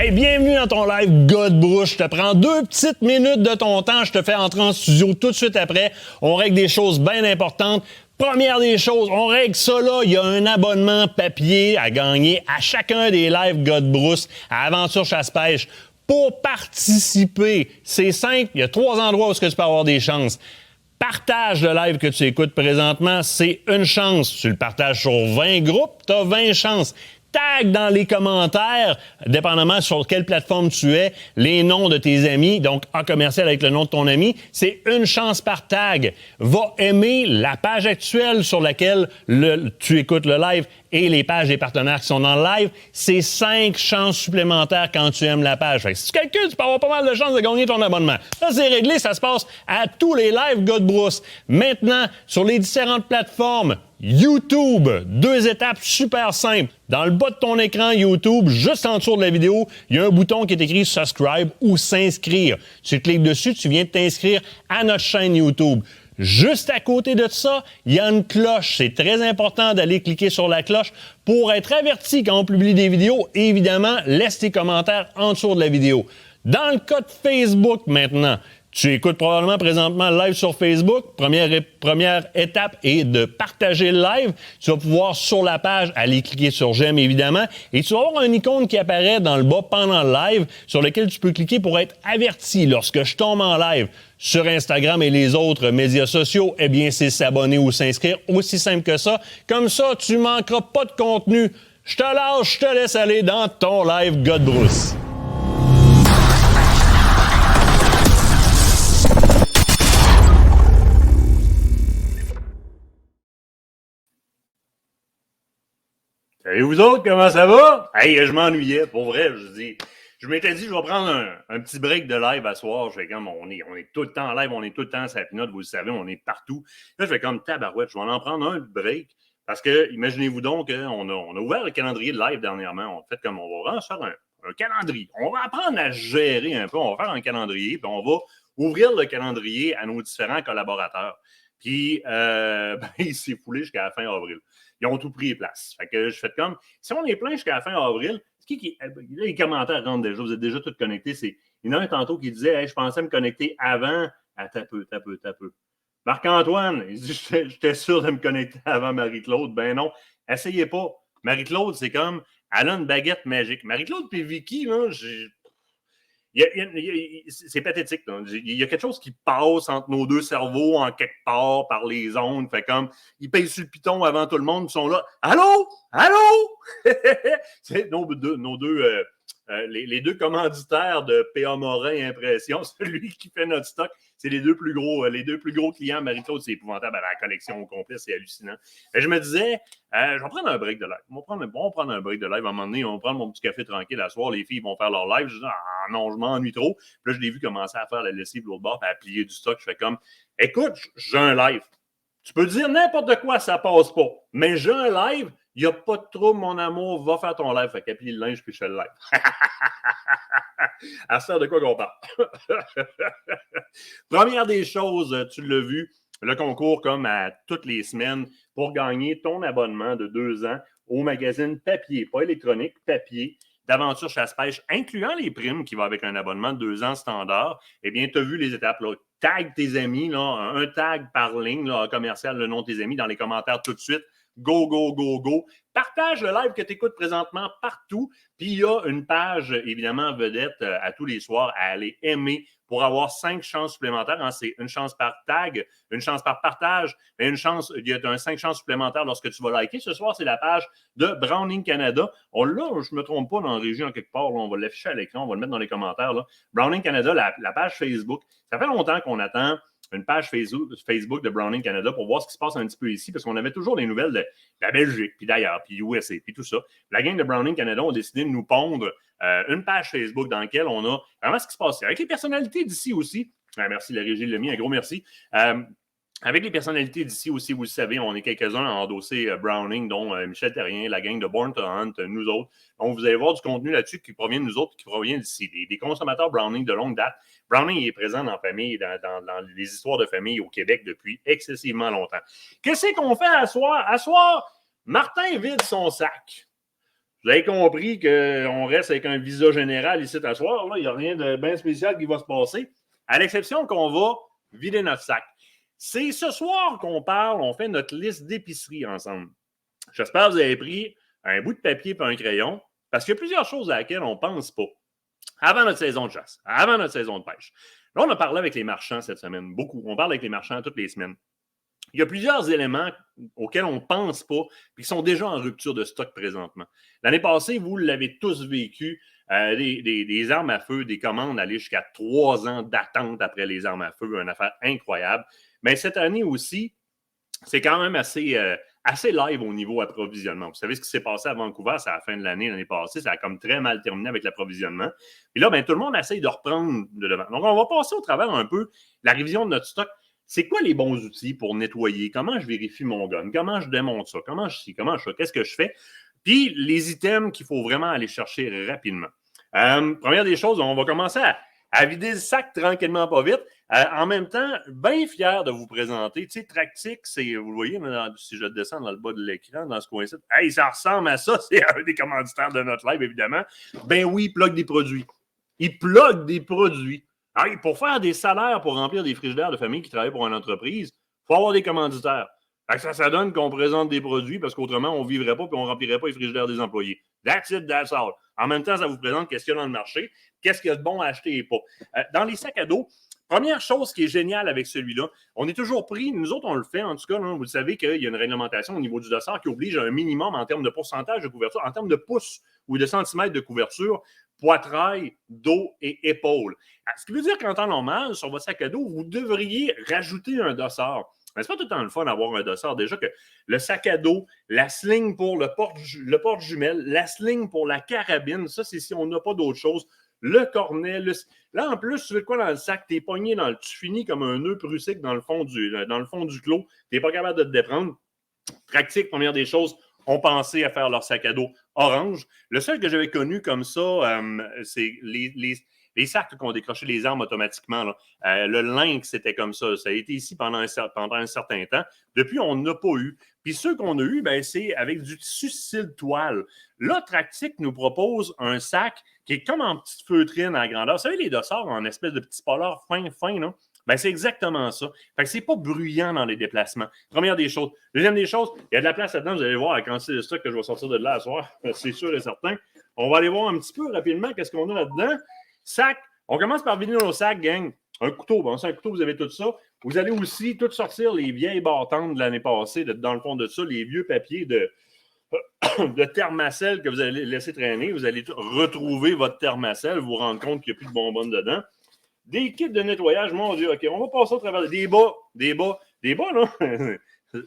Hey, bienvenue dans ton live Godbrousse. Je te prends 2 petites minutes de ton temps. Je te fais entrer en studio tout de suite après. On règle des choses bien importantes. Première des choses, on règle ça là. Il y a un abonnement papier à gagner à chacun des lives Godbrousse à Aventure Chasse-Pêche. Pour participer, c'est simple. Il y a 3 endroits où tu peux avoir des chances. Partage le live que tu écoutes présentement, c'est une chance. Tu le partages sur 20 groupes, tu as 20 chances. Tag dans les commentaires, dépendamment sur quelle plateforme tu es, les noms de tes amis. Donc, en commercial avec le nom de ton ami, c'est une chance par tag. Va aimer la page actuelle sur laquelle tu écoutes le live et les pages des partenaires qui sont dans le live. C'est 5 chances supplémentaires quand tu aimes la page. Fait que si tu calcules, tu peux avoir pas mal de chances de gagner ton abonnement. Ça, c'est réglé. Ça se passe à tous les lives Godbrousse. Maintenant, sur les différentes plateformes, YouTube, 2 étapes super simples. Dans le bas de ton écran YouTube, juste en dessous de la vidéo, il y a un bouton qui est écrit Subscribe ou S'inscrire. Tu cliques dessus, tu viens de t'inscrire à notre chaîne YouTube. Juste à côté de ça, il y a une cloche. C'est très important d'aller cliquer sur la cloche pour être averti quand on publie des vidéos. Et évidemment, laisse tes commentaires en dessous de la vidéo. Dans le cas de Facebook maintenant, tu écoutes probablement présentement le live sur Facebook. Première étape est de partager le live. Tu vas pouvoir, sur la page, aller cliquer sur « J'aime » évidemment. Et tu vas avoir une icône qui apparaît dans le bas pendant le live sur lequel tu peux cliquer pour être averti lorsque je tombe en live sur Instagram et les autres médias sociaux. Eh bien, c'est s'abonner ou s'inscrire. Aussi simple que ça. Comme ça, tu manqueras pas de contenu. Je te lâche, je te laisse aller dans ton live Godbrousse. Salut vous autres, comment ça va? Hey, je m'ennuyais, pour vrai, je m'étais dit, je vais prendre un petit break de live à soir. Je fais comme, on est tout le temps en live, on est tout le temps à sa pinotte, vous le savez, on est partout. Là, je fais comme tabarouette, je vais en prendre un break. Parce que, imaginez-vous donc, on a ouvert le calendrier de live dernièrement. On fait comme, on va vraiment se faire un calendrier. On va apprendre à gérer un peu, on va faire un calendrier, puis on va ouvrir le calendrier à nos différents collaborateurs. Puis, il s'est foulé jusqu'à la fin avril. Ils ont tout pris place. Fait que je fais comme, si on est plein jusqu'à la fin avril, là, les commentaires rentrent déjà, vous êtes déjà tous connectés. Il y en a un tantôt qui disait, hey, je pensais me connecter avant. À t'as peu. Marc-Antoine, il dit, j'étais sûr de me connecter avant Marie-Claude. Ben non, essayez pas. Marie-Claude, c'est comme, elle a une baguette magique. Marie-Claude et Vicky, là, c'est pathétique. Là. Il y a quelque chose qui passe entre nos deux cerveaux en quelque part par les ondes. Fait comme, ils payent sur le piton avant tout le monde. Ils sont là. Allô? C'est les deux commanditaires de P.A. Morin Impression, celui qui fait notre stock, c'est les deux plus gros clients. Marie-Claude, c'est épouvantable à la collection au complet, c'est hallucinant. Et je me disais, je vais prendre un break de live. On va prendre un break de live à un moment donné. On va prendre mon petit café tranquille à soir. Les filles vont faire leur live. Je dis, non, je m'ennuie trop. Puis là, je l'ai vu commencer à faire la lessive de l'autre bord, puis à plier du stock. Je fais comme, écoute, j'ai un live. Tu peux dire n'importe quoi, ça passe pas. Mais j'ai un live, il n'y a pas de trouble, mon amour, va faire ton live. Fait qu'à plier le linge, puis je fais le live. À ça, de quoi qu'on parle? Première des choses, tu l'as vu, le concours comme à toutes les semaines pour gagner ton abonnement de 2 ans au magazine papier, pas électronique, papier, d'Aventure Chasse-Pêche, incluant les primes qui vont avec un abonnement de 2 ans standard. Eh bien, tu as vu les étapes, là. Tag tes amis, là, un tag par ligne, là, commercial, le nom de tes amis dans les commentaires tout de suite. Go, go, go, go. Partage le live que tu écoutes présentement partout. Puis il y a une page, évidemment, vedette à tous les soirs à aller aimer pour avoir 5 chances supplémentaires. Hein, c'est une chance par tag, une chance par partage, et il y a 5 chances supplémentaires lorsque tu vas liker. Ce soir, c'est la page de Browning Canada. Je ne me trompe pas dans la région quelque part. Là, on va l'afficher à l'écran, on va le mettre dans les commentaires. Là. Browning Canada, la page Facebook. Ça fait longtemps qu'on attend une page Facebook de Browning Canada pour voir ce qui se passe un petit peu ici, parce qu'on avait toujours les nouvelles de la Belgique, puis d'ailleurs, puis USA, puis tout ça. La gang de Browning Canada ont décidé de nous pondre une page Facebook dans laquelle on a vraiment ce qui se passe avec les personnalités d'ici aussi. Merci la régie Lemie, un gros merci. Avec les personnalités d'ici aussi, vous le savez, on est quelques-uns à endosser Browning, dont Michel Terrien, la gang de Born to Hunt, nous autres. Donc, vous allez voir du contenu là-dessus qui provient de nous autres, qui provient d'ici, des consommateurs Browning de longue date. Browning est présent dans la famille, dans les histoires de famille au Québec depuis excessivement longtemps. Qu'est-ce qu'on fait à soir? À soir, Martin vide son sac. Vous avez compris qu'on reste avec un visa général ici à soir. Il n'y a rien de bien spécial qui va se passer, à l'exception qu'on va vider notre sac. C'est ce soir qu'on parle, on fait notre liste d'épicerie ensemble. J'espère que vous avez pris un bout de papier et un crayon, parce qu'il y a plusieurs choses à laquelle on ne pense pas. Avant notre saison de chasse, avant notre saison de pêche. Là, on a parlé avec les marchands cette semaine, beaucoup. On parle avec les marchands toutes les semaines. Il y a plusieurs éléments auxquels on ne pense pas et qui sont déjà en rupture de stock présentement. L'année passée, vous l'avez tous vécu, des armes à feu, des commandes aller jusqu'à 3 ans d'attente après les armes à feu, une affaire incroyable. Mais cette année aussi, c'est quand même assez live au niveau approvisionnement. Vous savez ce qui s'est passé à Vancouver, c'est à la fin de l'année passée, ça a comme très mal terminé avec l'approvisionnement. Puis là, tout le monde essaye de reprendre de devant. Donc, on va passer au travers un peu la révision de notre stock. C'est quoi les bons outils pour nettoyer? Comment je vérifie mon gun? Comment je démonte ça? Comment je ça? Qu'est-ce que je fais? Puis, les items qu'il faut vraiment aller chercher rapidement. Première des choses, on va commencer à vider le sac tranquillement, pas vite. En même temps, bien fier de vous présenter. Tu sais, Tractic, vous le voyez, si je descends dans le bas de l'écran, dans ce coin-ci, hey, ça ressemble à ça. C'est un des commanditaires de notre live, évidemment. Ben oui, il plug des produits. Il plug des produits. Alors, pour faire des salaires, pour remplir des frigidaires de famille qui travaillent pour une entreprise, il faut avoir des commanditaires. Ça donne qu'on présente des produits parce qu'autrement, on ne vivrait pas et on ne remplirait pas les frigidaires des employés. That's it, that's all. En même temps, ça vous présente qu'est-ce qu'il y a dans le marché, qu'est-ce qu'il y a de bon à acheter et pas. Dans les sacs à dos, première chose qui est géniale avec celui-là, on est toujours pris, nous autres, on le fait, en tout cas, vous savez qu'il y a une réglementation au niveau du dossard qui oblige un minimum en termes de pourcentage de couverture, en termes de pouces ou de centimètres de couverture, poitrail, dos et épaules. Ce qui veut dire qu'en temps normal, sur votre sac à dos, vous devriez rajouter un dossard. Mais c'est pas tout le temps le fun d'avoir un dossard. Déjà que le sac à dos, la sling pour le porte-jumelle, la sling pour la carabine, ça, c'est si on n'a pas d'autre chose. Le cornet, là, en plus, tu veux quoi dans le sac? T'es pogné tu finis comme un nœud prussique dans le fond du clos. T'es pas capable de te déprendre. Tractic, première des choses, ont pensé à faire leur sac à dos orange. Le seul que j'avais connu comme ça, c'est les sacs qui ont décroché les armes automatiquement. Le Lynx, c'était comme ça. Ça a été ici pendant un certain temps. Depuis, on n'a pas eu. Puis ceux qu'on a eu, c'est avec du tissu style toile. Là, Tractic nous propose un sac qui est comme en petite feutrine à grandeur. Vous savez, les dossards en espèce de petits polards fin, non? C'est exactement ça. Fait que c'est pas bruyant dans les déplacements. Première des choses. Deuxième des choses, il y a de la place là-dedans. Vous allez voir quand c'est le stock que je vais sortir de là à soir. C'est sûr et certain. On va aller voir un petit peu rapidement qu'est-ce qu'on a là-dedans. Sac. On commence par vider nos sacs, gang. Un couteau. Bon, c'est un couteau, vous avez tout ça. Vous allez aussi tout sortir les vieilles bâtons de l'année passée, dans le fond de ça, les vieux papiers de thermacelle que vous allez laisser traîner. Vous allez retrouver votre thermacelle, vous rendre compte qu'il n'y a plus de bonbonnes dedans. Des kits de nettoyage, mon Dieu, OK, on va passer au travers des bas, là.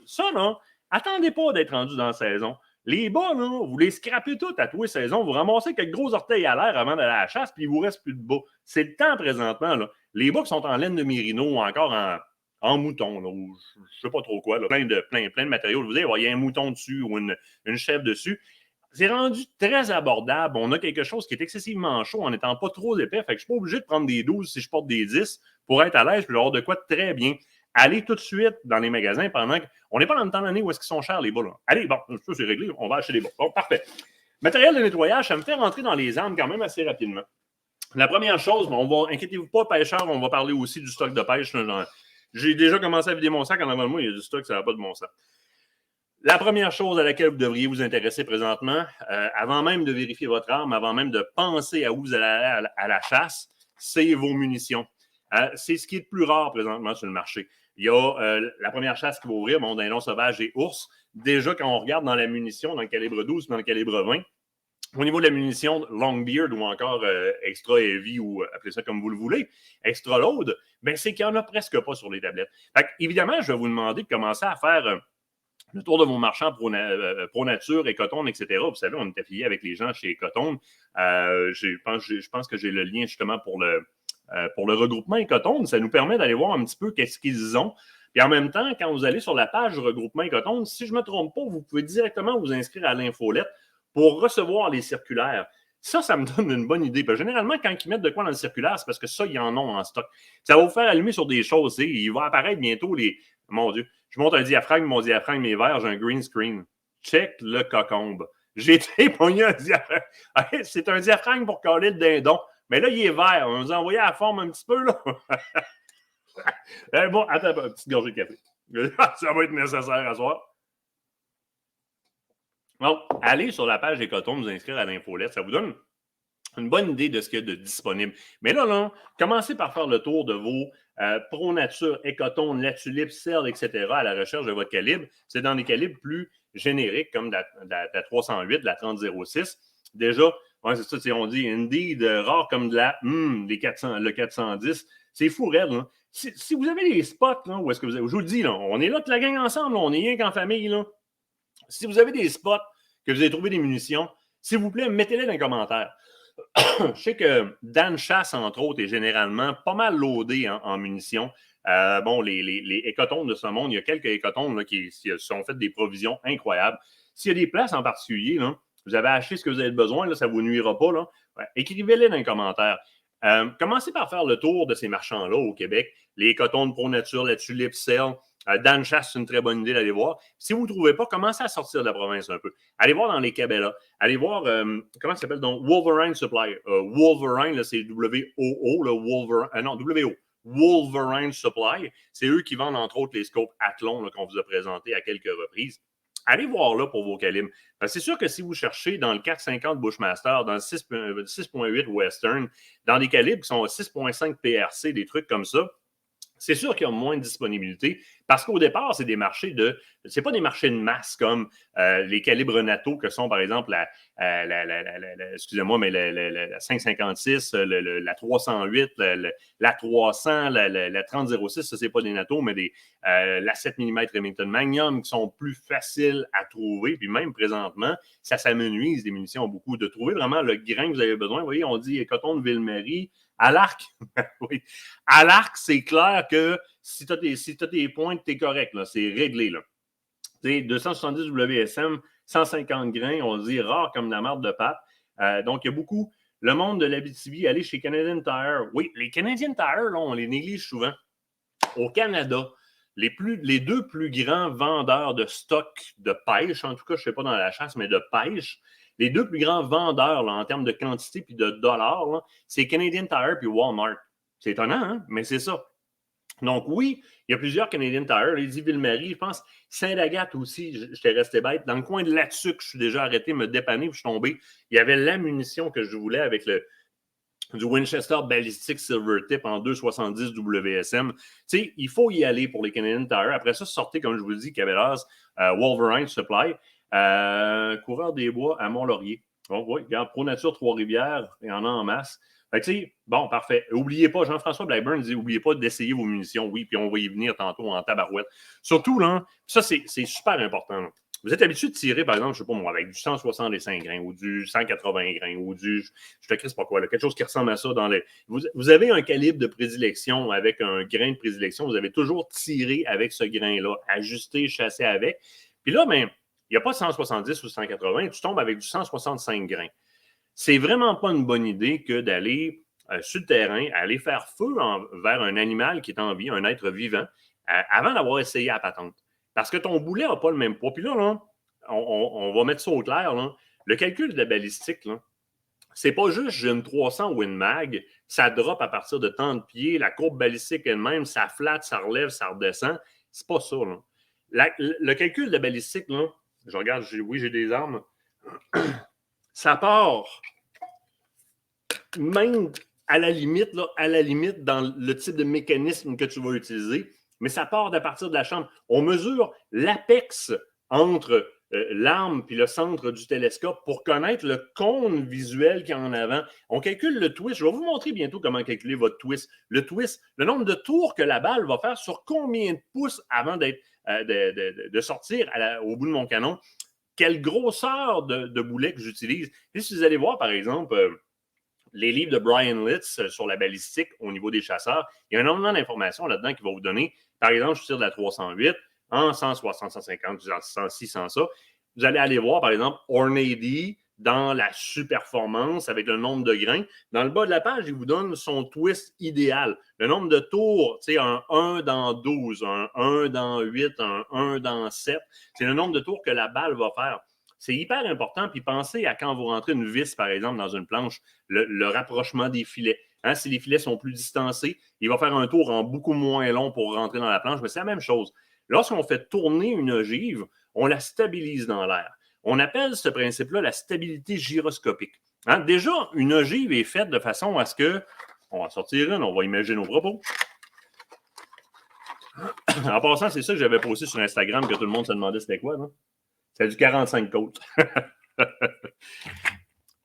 Ça, là, attendez pas d'être rendu dans la saison. Les bas, là, vous les scrapez toutes à tous les saisons, vous ramassez quelques gros orteils à l'air avant d'aller à la chasse, puis il vous reste plus de bas. C'est le temps présentement, là. Les bas qui sont en laine de mérino ou encore en mouton, là, ou je ne sais pas trop quoi, là, plein de matériaux. Je vous dis, il y a un mouton dessus ou une chèvre dessus. C'est rendu très abordable. On a quelque chose qui est excessivement chaud en n'étant pas trop épais. Fait que je ne suis pas obligé de prendre des 12 si je porte des 10 pour être à l'aise et avoir de quoi de très bien. Allez tout de suite dans les magasins pendant qu'on n'est pas dans le temps de l'année où est-ce qu'ils sont chers, les bas. Là. Allez, bon, ça c'est réglé. On va acheter les bas. Bon, parfait. Matériel de nettoyage, ça me fait rentrer dans les armes quand même assez rapidement. La première chose, inquiétez-vous pas, pêcheurs, on va parler aussi du stock de pêche. J'ai déjà commencé à vider mon sac en avant de moi. Il y a du stock, ça n'a pas de bon sens. La première chose à laquelle vous devriez vous intéresser présentement, avant même de vérifier votre arme, avant même de penser à où vous allez aller à la chasse, c'est vos munitions. C'est ce qui est le plus rare présentement sur le marché. Il y a la première chasse qui va ouvrir, dindon sauvage et ours. Déjà, quand on regarde dans la munition, dans le calibre 12, dans le calibre 20, au niveau de la munition Longbeard ou encore Extra Heavy ou appelez ça comme vous le voulez, Extra Load, c'est qu'il n'y en a presque pas sur les tablettes. Fait évidemment, je vais vous demander de commencer à faire le tour de vos marchands Pro Nature et Coton, etc. Vous savez, on est affilié avec les gens chez Coton. Je pense que j'ai le lien justement pour le regroupement et Coton. Ça nous permet d'aller voir un petit peu qu'est-ce qu'ils ont. Puis en même temps, quand vous allez sur la page du regroupement et Coton, si je ne me trompe pas, vous pouvez directement vous inscrire à l'infolette pour recevoir les circulaires. Ça me donne une bonne idée. Parce que généralement, quand ils mettent de quoi dans le circulaire, c'est parce que ça, ils en ont en stock. Ça va vous faire allumer sur des choses. Il va apparaître bientôt les... Mon Dieu, je monte un diaphragme, mon diaphragme est vert, j'ai un green screen. Check le cocombe. J'ai été pogné un diaphragme. C'est un diaphragme pour coller le dindon. Mais là, il est vert. On nous a envoyé à la forme un petit peu, là. Bon, attends, une petite gorgée de café. Ça va être nécessaire à soir. Donc, allez sur la page Écoton, vous inscrire à l'infolette. Ça vous donne une bonne idée de ce qu'il y a de disponible. Mais là, commencez par faire le tour de vos Pro Nature, Écoton, La Tulipe, Cell, etc. à la recherche de votre calibre. C'est dans des calibres plus génériques, comme la 308, la 3006. Déjà, ouais, c'est ça, on dit Indeed, rare comme de les 400, le 410. C'est fou, raide. Hein? Si vous avez des spots, là, où est-ce que vous avez, je vous le dis, là, on est là toute la gang ensemble, là, on est rien qu'en famille. Là. Si vous avez des spots que vous avez trouvé des munitions, s'il vous plaît, mettez-les dans les commentaires. Je sais que Dan Chasse, entre autres, est généralement pas mal loadé en munitions. Bon, les écotones de ce monde, il y a quelques écotones là, qui se sont fait des provisions incroyables. S'il y a des places en particulier, là, vous avez acheté ce que vous avez besoin, là, ça ne vous nuira pas. Là. Ouais, écrivez-les dans les commentaires. Commencez par faire le tour de ces marchands-là au Québec. Les écotones Pro Nature, la Tulipe, Cell. Dan Chasse, c'est une très bonne idée d'aller voir. Si vous ne trouvez pas, commencez à sortir de la province un peu. Allez voir dans les Cabela. Allez voir, comment ça s'appelle donc? Wolverine Supply. Wolverine, là, c'est W-O-O, là, Wolverine, non, W-O. Wolverine Supply. C'est eux qui vendent, entre autres, les scopes Athlon qu'on vous a présentés à quelques reprises. Allez voir là pour vos calibres. C'est sûr que si vous cherchez dans le 450 Bushmaster, dans le 6.8 Western, dans des calibres qui sont 6.5 PRC, des trucs comme ça, c'est sûr qu'il y a moins de disponibilité parce qu'au départ, c'est des marchés c'est pas des marchés de masse comme les calibres NATO que sont, par exemple, excusez-moi, mais la 556, la 308, la 300, la 3006, ça, c'est pas des NATO, mais la 7 mm Remington Magnum qui sont plus faciles à trouver. Puis même présentement, ça s'amenuise des munitions beaucoup. De trouver vraiment le grain que vous avez besoin. Vous voyez, on dit coton de Ville-Marie. À l'arc, oui. À l'arc, c'est clair que si tu as tes pointes, tu es correct. Là. C'est réglé. Là. 270 WSM, 150 grains, on dit rare comme la marde de pape. Donc, il y a beaucoup. Le monde de l'Abitibi, aller chez Canadian Tire. Oui, les Canadian Tire, là, on les néglige souvent. Au Canada, les deux plus grands vendeurs de stock de pêche, en tout cas, je ne sais pas dans la chasse, mais de pêche, les deux plus grands vendeurs là, en termes de quantité et de dollars, là, c'est Canadian Tire et Walmart. C'est étonnant, hein? Mais c'est ça. Donc oui, il y a plusieurs Canadian Tire. Les Ville-Marie, je pense, Saint-Agathe aussi, j'étais resté bête. Dans le coin de là-dessus, je suis déjà arrêté, me dépanner, puis je suis tombé. Il y avait la munition que je voulais avec du Winchester Ballistic Silver Tip en 270 WSM. Tu sais, il faut y aller pour les Canadian Tire. Après ça, sortez, comme je vous le dis, Cabela's, Wolverine Supply. Coureur des Bois à Mont-Laurier. Donc, oui, regarde, Pro Nature Trois-Rivières, il y en a en masse. Fait que, tu sais, bon, parfait. N'oubliez pas, Jean-François Blackburn dit, n'oubliez pas d'essayer vos munitions. Oui, puis on va y venir tantôt en tabarouette. Surtout, là, ça, c'est super important. Là. Vous êtes habitué de tirer, par exemple, je ne sais pas moi, avec du 165 grains ou du 180 grains ou du, je te crisse pas quoi, là, quelque chose qui ressemble à ça dans les. Vous avez un calibre de prédilection avec un grain de prédilection. Vous avez toujours tiré avec ce grain-là, ajusté, chassé avec. Puis là, ben, il n'y a pas 170 ou 180, tu tombes avec du 165 grains. C'est vraiment pas une bonne idée que d'aller sur le terrain, aller faire feu vers un animal qui est en vie, un être vivant, avant d'avoir essayé à patente. Parce que ton boulet n'a pas le même poids. Puis là, on va mettre ça au clair. Là. Le calcul de la balistique, là, c'est pas juste j'ai une 300 ou une mag, ça drop à partir de tant de pieds, la courbe balistique elle-même, ça flatte, ça relève, ça redescend. C'est pas ça. Là. Le calcul de la balistique, là, je regarde, j'ai des armes. Ça part même à la limite dans le type de mécanisme que tu vas utiliser, mais ça part à partir de la chambre. On mesure l'apex entre l'arme puis le centre du télescope pour connaître le cône visuel qu'il y a en avant. On calcule le twist. Je vais vous montrer bientôt comment calculer votre twist. Le twist, le nombre de tours que la balle va faire sur combien de pouces avant de sortir au bout de mon canon. Quelle grosseur de boulet que j'utilise. Et si vous allez voir, par exemple, les livres de Brian Litz sur la balistique au niveau des chasseurs, il y a énormément d'informations là-dedans qui vont vous donner. Par exemple, je tire de la 308 en 160, 150, 100, 600, ça. Vous allez aller voir, par exemple, Hornady dans la sous-performance avec le nombre de grains. Dans le bas de la page, il vous donne son twist idéal. Le nombre de tours, tu sais, un 1 dans 12, un 1 dans 8, un 1 dans 7. C'est le nombre de tours que la balle va faire. c'est hyper important. Puis pensez à quand vous rentrez une vis, par exemple, dans une planche, le rapprochement des filets. Hein, si les filets sont plus distancés, il va faire un tour en beaucoup moins long pour rentrer dans la planche, mais c'est la même chose. Lorsqu'on fait tourner une ogive, on la stabilise dans l'air. On appelle ce principe-là la stabilité gyroscopique. Hein, déjà, une ogive est faite de façon à ce que, on va sortir une, on va imaginer nos propos. En passant, c'est ça que j'avais posté sur Instagram que tout le monde se demandait c'était quoi. Non? C'est du 45 côtes.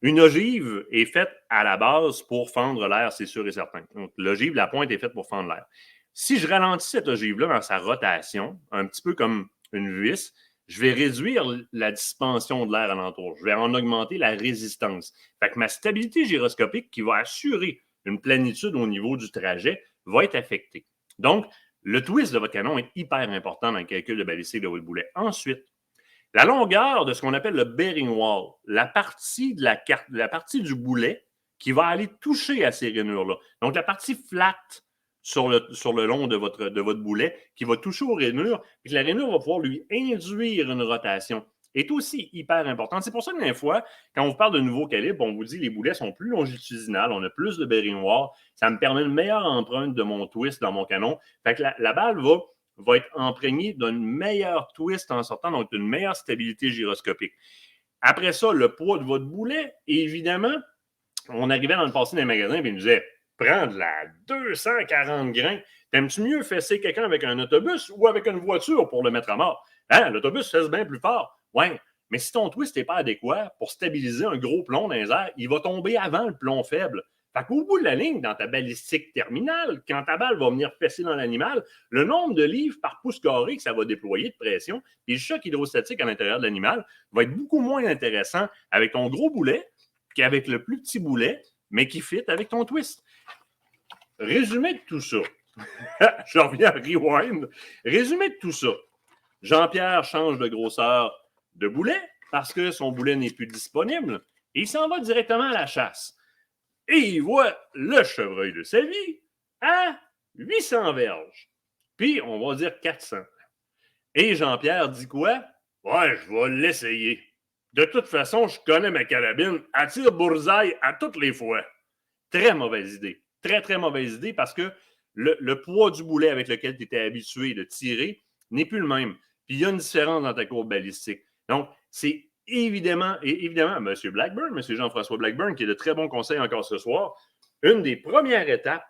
Une ogive est faite à la base pour fendre l'air, c'est sûr et certain. Donc, l'ogive, la pointe est faite pour fendre l'air. Si je ralentis cette ogive-là dans sa rotation, un petit peu comme une vis, je vais réduire la dispension de l'air alentour. Je vais en augmenter la résistance. Fait que ma stabilité gyroscopique, qui va assurer une plénitude au niveau du trajet, va être affectée. Donc, le twist de votre canon est hyper important dans le calcul de balistique de votre boulet. Ensuite, la longueur de ce qu'on appelle le bearing wall, la partie du boulet qui va aller toucher à ces rainures-là. Donc, la partie flat sur le long de votre boulet qui va toucher aux rainures et que la rainure va pouvoir lui induire une rotation est aussi hyper importante. C'est pour ça que des fois, quand on vous parle de nouveau calibre, on vous dit que les boulets sont plus longitudinales, on a plus de bearing wall, ça me permet une meilleure empreinte de mon twist dans mon canon. Fait que la balle va être imprégnée d'un meilleur twist en sortant, donc d'une meilleure stabilité gyroscopique. Après ça, le poids de votre boulet, évidemment, on arrivait dans le passé dans les magasins et ils nous disaient prends de la 240 grains. T'aimes-tu mieux fesser quelqu'un avec un autobus ou avec une voiture pour le mettre à mort? Hein, l'autobus fesse bien plus fort. Ouais, mais si ton twist n'est pas adéquat pour stabiliser un gros plomb dans les airs, il va tomber avant le plomb faible. Fait qu'au bout de la ligne, dans ta balistique terminale, quand ta balle va venir fesser dans l'animal, le nombre de livres par pouce carré que ça va déployer de pression et le choc hydrostatique à l'intérieur de l'animal va être beaucoup moins intéressant avec ton gros boulet qu'avec le plus petit boulet, mais qui fit avec ton twist. Résumé de tout ça. Je reviens à Rewind. Résumé de tout ça. Jean-Pierre change de grosseur de boulet parce que son boulet n'est plus disponible et il s'en va directement à la chasse. Et il voit le chevreuil de sa vie à 800 verges. Puis, on va dire 400. Et Jean-Pierre dit quoi? Ouais, je vais l'essayer. De toute façon, je connais ma carabine. Elle tire bullseye à toutes les fois. Très mauvaise idée. Très, très mauvaise idée parce que le poids du boulet avec lequel tu étais habitué de tirer n'est plus le même. Puis il y a une différence dans ta courbe balistique. Donc, c'est évidemment, M. Blackburn, M. Jean-François Blackburn, qui a de très bons conseils encore ce soir, une des premières étapes,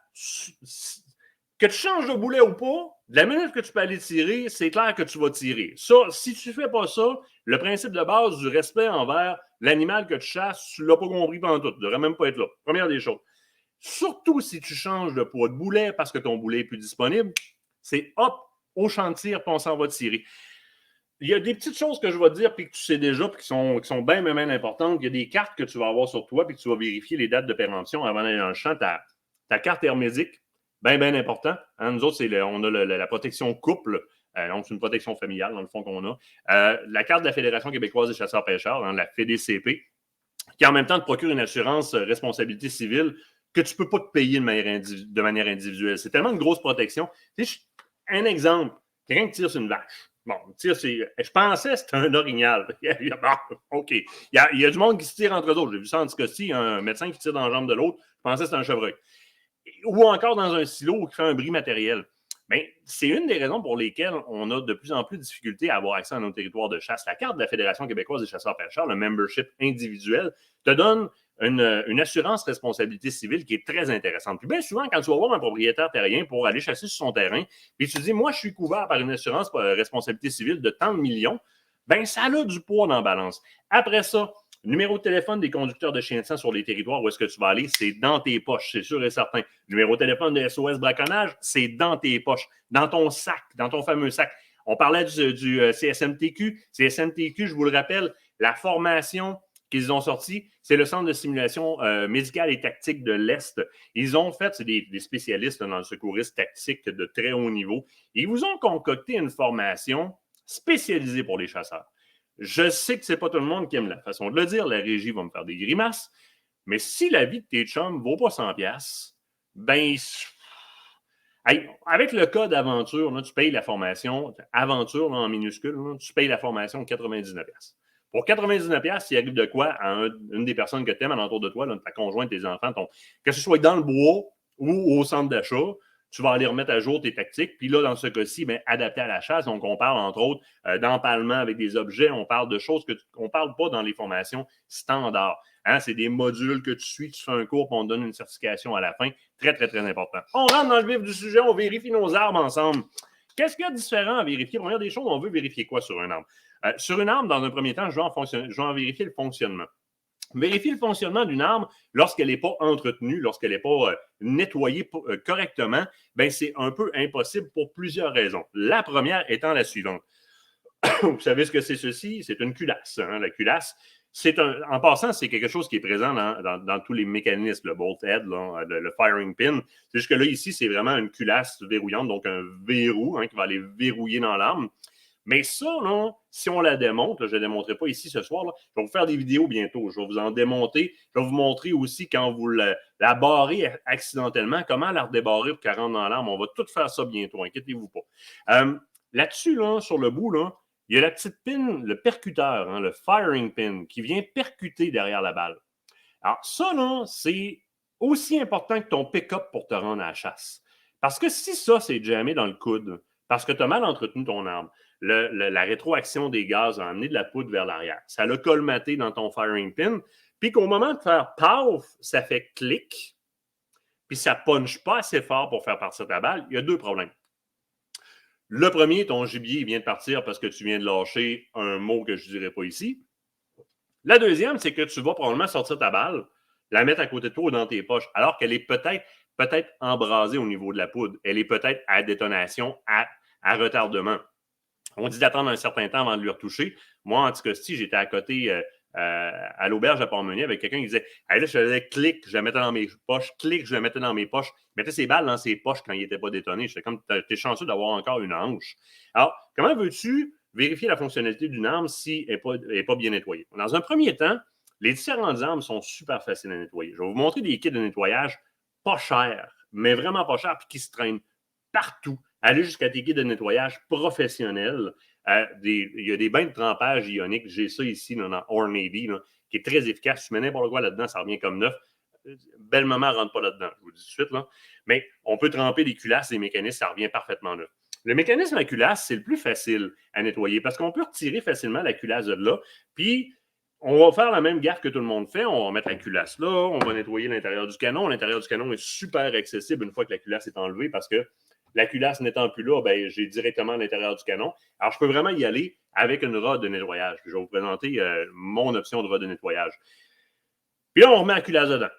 que tu changes de boulet ou pas, de la minute que tu peux aller tirer, c'est clair que tu vas tirer. Ça, si tu ne fais pas ça, le principe de base du respect envers l'animal que tu chasses, tu ne l'as pas compris pendant tout. Tu ne devrais même pas être là. Première des choses. Surtout si tu changes de poids de boulet parce que ton boulet est plus disponible, c'est hop, au champ de tir, puis on s'en va tirer. Il y a des petites choses que je vais te dire puis que tu sais déjà puis qui sont bien, bien, bien importantes. Il y a des cartes que tu vas avoir sur toi puis que tu vas vérifier les dates de péremption avant d'aller dans le champ. Ta carte hermétique, bien, bien important. Hein, nous autres, on a la protection couple. Donc, c'est une protection familiale, dans le fond, qu'on a. La carte de la Fédération québécoise des chasseurs-pêcheurs, hein, la FEDCP, qui en même temps te procure une assurance responsabilité civile que tu ne peux pas te payer de manière individuelle. C'est tellement une grosse protection. Un exemple, quelqu'un qui tire sur une vache. Bon, je pensais que c'était un orignal. Bon, OK. Il y a du monde qui se tire entre eux autres. J'ai vu ça en Scottie, un médecin qui tire dans la jambe de l'autre. Je pensais que c'était un chevreuil. Ou encore dans un silo qui fait un bris matériel. Mais c'est une des raisons pour lesquelles on a de plus en plus de difficultés à avoir accès à nos territoires de chasse. La carte de la Fédération québécoise des chasseurs-pêcheurs, le membership individuel, te donne une assurance responsabilité civile qui est très intéressante. Puis bien souvent, quand tu vas voir un propriétaire terrien pour aller chasser sur son terrain, puis tu dis, moi, je suis couvert par une assurance responsabilité civile de tant de millions, bien, ça a du poids dans la balance. Après ça, numéro de téléphone des conducteurs de chiens de sang sur les territoires où est-ce que tu vas aller, c'est dans tes poches, c'est sûr et certain. Numéro de téléphone de SOS braconnage, c'est dans tes poches, dans ton sac, dans ton fameux sac. On parlait du CSMTQ. CSMTQ, je vous le rappelle, la formation qu'ils ont sortie, c'est le Centre de simulation médicale et tactique de l'Est. Ils ont fait, c'est des spécialistes dans le secourisme tactique de très haut niveau. Ils vous ont concocté une formation spécialisée pour les chasseurs. Je sais que ce n'est pas tout le monde qui aime la façon de le dire. La régie va me faire des grimaces. Mais si la vie de tes chums ne vaut pas 100$, ben, avec le code aventure, là, tu payes la formation, aventure là, en minuscule, là, tu payes la formation 99$. Pour 99$, s'il arrive de quoi à une des personnes que tu aimes alentour de toi, là, ta conjointe, tes enfants, que ce soit dans le bois ou au centre d'achat, tu vas aller remettre à jour tes tactiques. Puis là, dans ce cas-ci, adapté à la chasse. Donc, on parle, entre autres, d'empalement avec des objets. On parle de choses qu'on ne parle pas dans les formations standards. Hein, c'est des modules que tu suis, tu fais un cours, puis on te donne une certification à la fin. Très, très, très important. On rentre dans le vif du sujet, on vérifie nos armes ensemble. Qu'est-ce qu'il y a de différent à vérifier? Première des choses, on veut vérifier quoi sur une arme? Sur une arme, dans un premier temps, je vais en vérifier le fonctionnement. Vérifier le fonctionnement d'une arme lorsqu'elle n'est pas entretenue, lorsqu'elle n'est pas nettoyée correctement, c'est un peu impossible pour plusieurs raisons. La première étant la suivante. Vous savez ce que c'est ceci? C'est une culasse. Hein? La culasse, en passant, c'est quelque chose qui est présent dans tous les mécanismes, le bolt head, le firing pin. C'est juste que là, ici, c'est vraiment une culasse verrouillante, donc un verrou qui va aller verrouiller dans l'arme. Mais ça, là, si on la démonte, là, je ne la démontrerai pas ici ce soir, là, je vais vous faire des vidéos bientôt. Je vais vous en démonter. Je vais vous montrer aussi quand vous la barrez accidentellement, comment la redébarrer pour qu'elle rentre dans l'arme. On va tout faire ça bientôt, inquiétez-vous pas. Là-dessus, là, sur le bout, là, il y a la petite pin, le percuteur, hein, le firing pin, qui vient percuter derrière la balle. Alors ça, là, c'est aussi important que ton pick-up pour te rendre à la chasse. Parce que si ça, c'est jammé dans le coude, parce que tu as mal entretenu ton arme, la rétroaction des gaz a amené de la poudre vers l'arrière. Ça l'a colmaté dans ton firing pin. Puis qu'au moment de faire paf, ça fait clic. Puis ça ne punche pas assez fort pour faire partir ta balle. Il y a deux problèmes. Le premier, ton gibier vient de partir parce que tu viens de lâcher un mot que je ne dirai pas ici. La deuxième, c'est que tu vas probablement sortir ta balle, la mettre à côté de toi ou dans tes poches, alors qu'elle est peut-être embrasée au niveau de la poudre. Elle est peut-être à détonation, à retardement. On dit d'attendre un certain temps avant de lui retoucher. Moi, en Anticosti, j'étais à côté à l'auberge à Port-Meunier avec quelqu'un qui disait hey, là, je faisais clic, je la mettais dans mes poches, clic, je la mettais dans mes poches. Il mettait ses balles dans ses poches quand il n'était pas détonné. J'étais comme, t'es chanceux d'avoir encore une hanche. Alors, comment veux-tu vérifier la fonctionnalité d'une arme si elle n'est pas bien nettoyée? Dans un premier temps, les différentes armes sont super faciles à nettoyer. Je vais vous montrer des kits de nettoyage pas chers, mais vraiment pas chers, puis qui se traînent partout. Aller jusqu'à tes kits de nettoyage professionnels. Il y a des bains de trempage ionique. J'ai ça ici là, dans Or Navy, là, qui est très efficace. Tu mets n'importe quoi là-dedans, ça revient comme neuf. Belle maman ne rentre pas là-dedans, je vous le dis tout de suite. Là. Mais on peut tremper des culasses, des mécanismes, ça revient parfaitement neuf. Le mécanisme à culasse, c'est le plus facile à nettoyer parce qu'on peut retirer facilement la culasse de là. Puis, on va faire la même gaffe que tout le monde fait. On va mettre la culasse là, on va nettoyer l'intérieur du canon. L'intérieur du canon est super accessible une fois que la culasse est enlevée parce que la culasse n'étant plus là, j'ai directement l'intérieur du canon. Alors, je peux vraiment y aller avec une rod de nettoyage. Je vais vous présenter mon option de rod de nettoyage. Puis là, on remet la culasse dedans.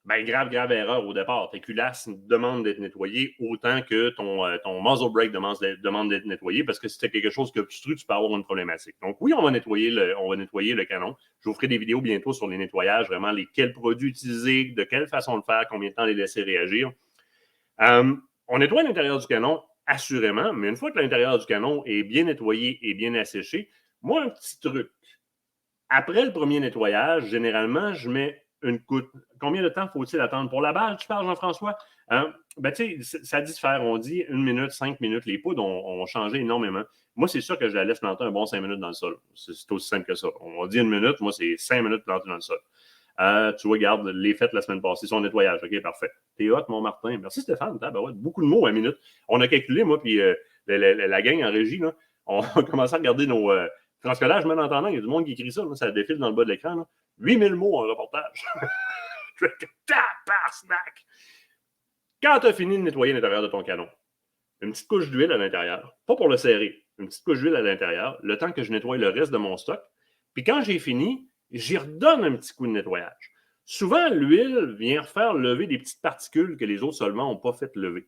Grave erreur au départ. Ta culasse demande d'être nettoyée autant que ton muzzle brake demande d'être nettoyé parce que si tu quelque chose qui obstrue, tu peux avoir une problématique. Donc oui, on va nettoyer le canon. Je vous ferai des vidéos bientôt sur les nettoyages, vraiment quels produits utiliser, de quelle façon le faire, combien de temps les laisser réagir. On nettoie l'intérieur du canon, assurément, mais une fois que l'intérieur du canon est bien nettoyé et bien asséché, moi, un petit truc. Après le premier nettoyage, généralement, je mets une coupe. Combien de temps faut-il attendre pour la balle, tu parles, Jean-François? Tu sais, ça diffère. On dit 1 minute, 5 minutes. Les poudres ont changé énormément. Moi, c'est sûr que je la laisse planter un bon 5 minutes dans le sol. C'est aussi simple que ça. On dit 1 minute, moi, c'est 5 minutes plantées dans le sol. Tu vois, regarde, les fêtes la semaine passée, son nettoyage. OK, parfait. T'es hot, mon Martin. Merci, Stéphane. Beaucoup de mots à minute. On a calculé, moi, puis la gang en régie, là, on a commencé à regarder nos. Parce que là, je mets en il y a du monde qui écrit ça, là, ça défile dans le bas de l'écran. Là. 8000 mots en reportage. Snack! Quand tu as fini de nettoyer l'intérieur de ton canon, une petite couche d'huile à l'intérieur, pas pour le serrer, une petite couche d'huile à l'intérieur, le temps que je nettoie le reste de mon stock. Puis quand j'ai fini, j'y redonne un petit coup de nettoyage. Souvent, l'huile vient faire lever des petites particules que les autres seulement n'ont pas fait lever.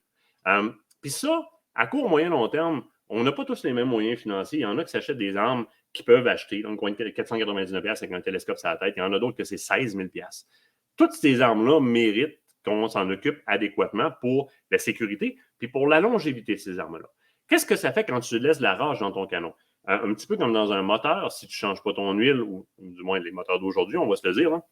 Puis ça, à court, moyen, long terme, on n'a pas tous les mêmes moyens financiers. Il y en a qui s'achètent des armes qui peuvent acheter, donc 499$ avec un télescope sur la tête. Il y en a d'autres que c'est 16 000$. Toutes ces armes-là méritent qu'on s'en occupe adéquatement pour la sécurité puis pour la longévité de ces armes-là. Qu'est-ce que ça fait quand tu laisses la rage dans ton canon? Un petit peu comme dans un moteur, si tu ne changes pas ton huile, ou du moins les moteurs d'aujourd'hui, on va se le dire, hein,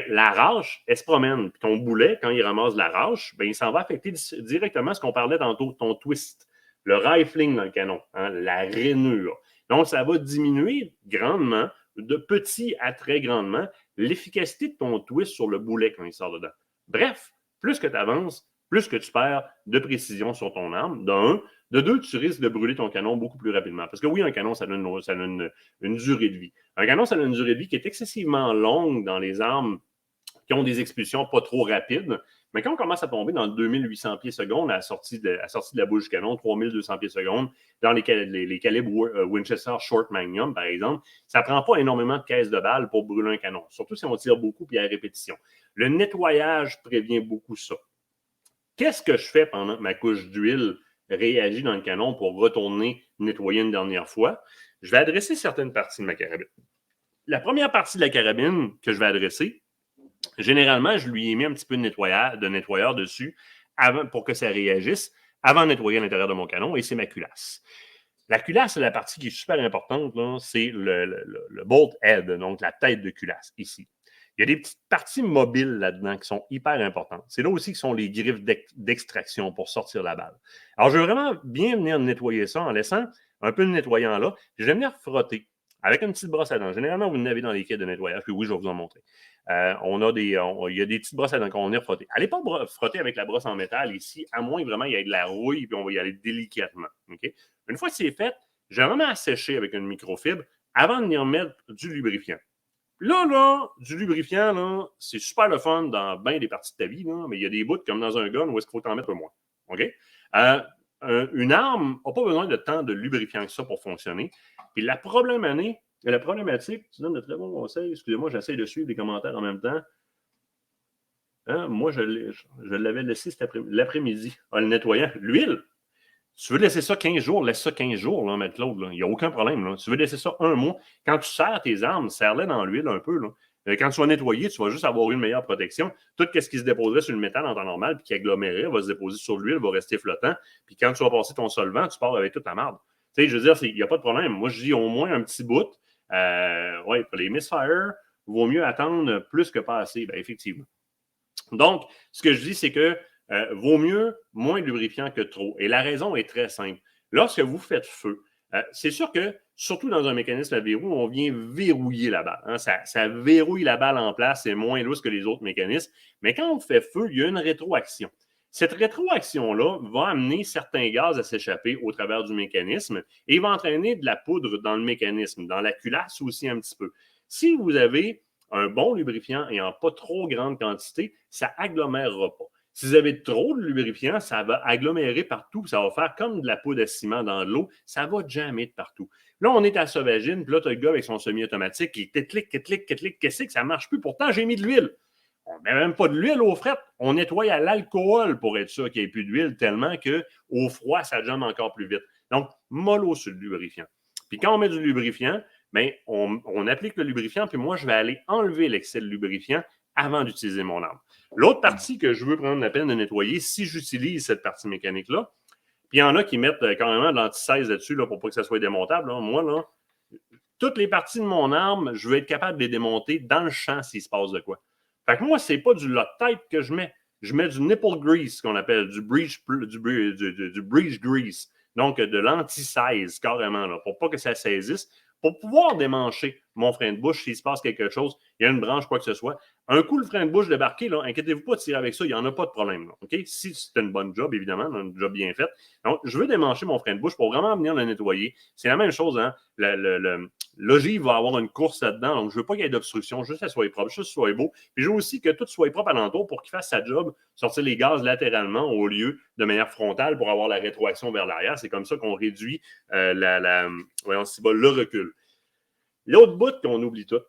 la rage, elle se promène. Puis ton boulet, quand il ramasse la rage, il s'en va affecter directement ce qu'on parlait tantôt, ton twist, le rifling dans le canon, hein, la rainure. Donc, ça va diminuer grandement de petit à très grandement l'efficacité de ton twist sur le boulet quand il sort dedans. Bref, plus que tu avances, plus que tu perds de précision sur ton arme, d'un. De deux, tu risques de brûler ton canon beaucoup plus rapidement. Parce que oui, un canon, ça a une durée de vie. Un canon, ça a une durée de vie qui est excessivement longue dans les armes qui ont des expulsions pas trop rapides. Mais quand on commence à tomber dans 2800 pieds secondes à la sortie de la bouche du canon, 3200 pieds secondes, dans les calibres Winchester Short Magnum, par exemple, ça ne prend pas énormément de caisses de balles pour brûler un canon, surtout si on tire beaucoup et à répétition. Le nettoyage prévient beaucoup ça. Qu'est-ce que je fais pendant que ma couche d'huile réagit dans le canon pour retourner nettoyer une dernière fois? Je vais adresser certaines parties de ma carabine. La première partie de la carabine que je vais adresser, généralement, je lui ai mis un petit peu de nettoyeur dessus pour que ça réagisse avant de nettoyer l'intérieur de mon canon, et c'est ma culasse. La culasse, c'est la partie qui est super importante, là, c'est le bolt head, donc la tête de culasse, ici. Il y a des petites parties mobiles là-dedans qui sont hyper importantes. C'est là aussi que sont les griffes d'extraction pour sortir la balle. Alors, je veux vraiment bien venir nettoyer ça en laissant un peu de nettoyant là. Je vais venir frotter avec une petite brosse à dents. Généralement, vous en avez dans les kits de nettoyage, puis oui, je vais vous en montrer. Il y a des petites brosses à dents qu'on va venir frotter. Allez pas frotter avec la brosse en métal ici, à moins vraiment il y ait de la rouille, puis on va y aller délicatement. Okay? Une fois que c'est fait, je vais vraiment assécher avec une microfibre avant de venir mettre du lubrifiant. Là, du lubrifiant, là, c'est super le fun dans bien des parties de ta vie, là, mais il y a des bouts comme dans un gun où est-ce qu'il faut t'en mettre moins. OK? Une arme n'a pas besoin de tant de lubrifiant que ça pour fonctionner. Puis la problématique, tu donnes de très bons conseils. Excusez-moi, j'essaie de suivre les commentaires en même temps. Hein? Moi, je l'avais laissé l'après-midi. Le nettoyant. L'huile, tu veux laisser ça 15 jours, laisse ça 15 jours, là, mettre l'autre. Il n'y a aucun problème. Là. Tu veux laisser ça un mois. Quand tu serres tes armes, serre-les dans l'huile un peu. Là. Quand tu vas nettoyer, tu vas juste avoir une meilleure protection. Tout ce qui se déposerait sur le métal en temps normal puis qui agglomérerait va se déposer sur l'huile, va rester flottant. Puis quand tu vas passer ton solvant, tu pars avec toute ta marde. Tu sais, je veux dire, il n'y a pas de problème. Moi, je dis au moins un petit bout. Pour les misfire, il vaut mieux attendre plus que pas assez. Bien, effectivement. Donc, ce que je dis, c'est que vaut mieux moins de lubrifiant que trop. Et la raison est très simple. Lorsque vous faites feu, c'est sûr que, surtout dans un mécanisme à verrou, on vient verrouiller la balle. Hein? Ça verrouille la balle en place, c'est moins lousse que les autres mécanismes. Mais quand on fait feu, il y a une rétroaction. Cette rétroaction-là va amener certains gaz à s'échapper au travers du mécanisme et va entraîner de la poudre dans le mécanisme, dans la culasse aussi un petit peu. Si vous avez un bon lubrifiant et en pas trop grande quantité, ça agglomérera pas. Si vous avez trop de lubrifiant, ça va agglomérer partout. Ça va faire comme de la poudre à ciment dans l'eau. Ça va jammer de partout. Là, on est à Sauvagine, puis là, tu as le gars avec son semi-automatique qui clique, qu'est-ce que ça ne marche plus? Pourtant, j'ai mis de l'huile. On ne met même pas de l'huile au fret. On nettoie à l'alcool pour être sûr qu'il n'y ait plus d'huile, tellement qu'au froid, ça jamme encore plus vite. Donc, mollo sur le lubrifiant. Puis quand on met du lubrifiant, bien, on applique le lubrifiant, puis moi, je vais aller enlever l'excès de lubrifiant avant d'utiliser mon arme. L'autre partie que je veux prendre la peine de nettoyer, si j'utilise cette partie mécanique-là, puis il y en a qui mettent carrément de l'anti-16 là-dessus là, pour pas que ça soit démontable. Là. Moi, là, toutes les parties de mon arme, je vais être capable de les démonter dans le champ s'il se passe de quoi. Fait que moi, c'est pas du Loctite que je mets. Je mets du nipple grease, qu'on appelle, du breech grease. Donc, de l'anti-16, carrément, là, pour pas que ça saisisse. Pour pouvoir démancher mon frein de bouche s'il se passe quelque chose, il y a une branche, quoi que ce soit. Un coup, le frein de bouche débarqué, là, inquiétez-vous pas de tirer avec ça, il n'y en a pas de problème. Là, okay? Si c'est une bonne job, évidemment, un job bien fait. Donc, je veux démancher mon frein de bouche pour vraiment venir le nettoyer. C'est la même chose, hein? L'ogive va avoir une course là-dedans, donc je ne veux pas qu'il y ait d'obstruction, juste que ça soit propre, juste que ça soit beau. Puis je veux aussi que tout soit propre alentour pour qu'il fasse sa job, sortir les gaz latéralement au lieu de manière frontale pour avoir la rétroaction vers l'arrière. C'est comme ça qu'on réduit le recul. L'autre bout qu'on oublie tout,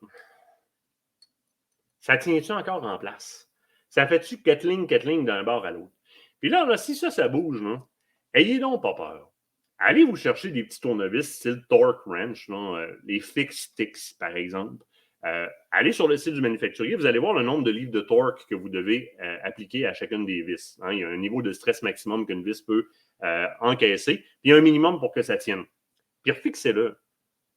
ça tient-tu encore en place? Ça fait-tu Ketling d'un bord à l'autre? Puis là, si ça bouge, là, ayez donc pas peur. Allez vous chercher des petits tournevis style Torque Wrench, les Fix Sticks, par exemple. Allez sur le site du manufacturier, vous allez voir le nombre de livres de torque que vous devez appliquer à chacune des vis. Hein, il y a un niveau de stress maximum qu'une vis peut encaisser, puis il y a un minimum pour que ça tienne. Puis refixez-le.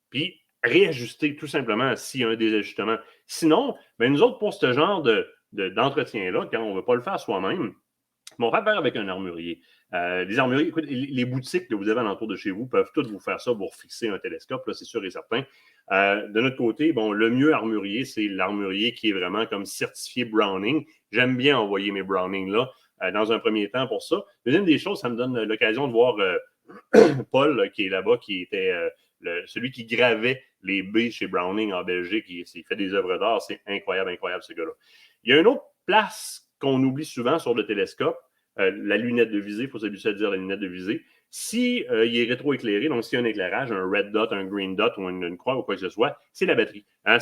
Puis réajustez tout simplement s'il y a un désajustement. Sinon, nous autres, pour ce genre d'entretien-là, quand on ne veut pas le faire soi-même, Mais on va faire avec un armurier. Les armuriers, écoute, les boutiques que vous avez alentour de chez vous peuvent toutes vous faire ça pour fixer un télescope, là, c'est sûr et certain. De notre côté, bon, le mieux armurier, c'est l'armurier qui est vraiment comme certifié Browning. J'aime bien envoyer mes Browning là dans un premier temps pour ça. Deuxième des choses, ça me donne l'occasion de voir Paul qui est là-bas, qui était celui qui gravait les baies chez Browning en Belgique. Il fait des œuvres d'art. C'est incroyable, incroyable ce gars-là. Il y a une autre place qu'on oublie souvent sur le télescope, la lunette de visée, il faut s'habituer à dire la lunette de visée. Si il est rétroéclairé, donc s'il y a un éclairage, un red dot, un green dot ou une croix ou quoi que ce soit, c'est la batterie. Hein,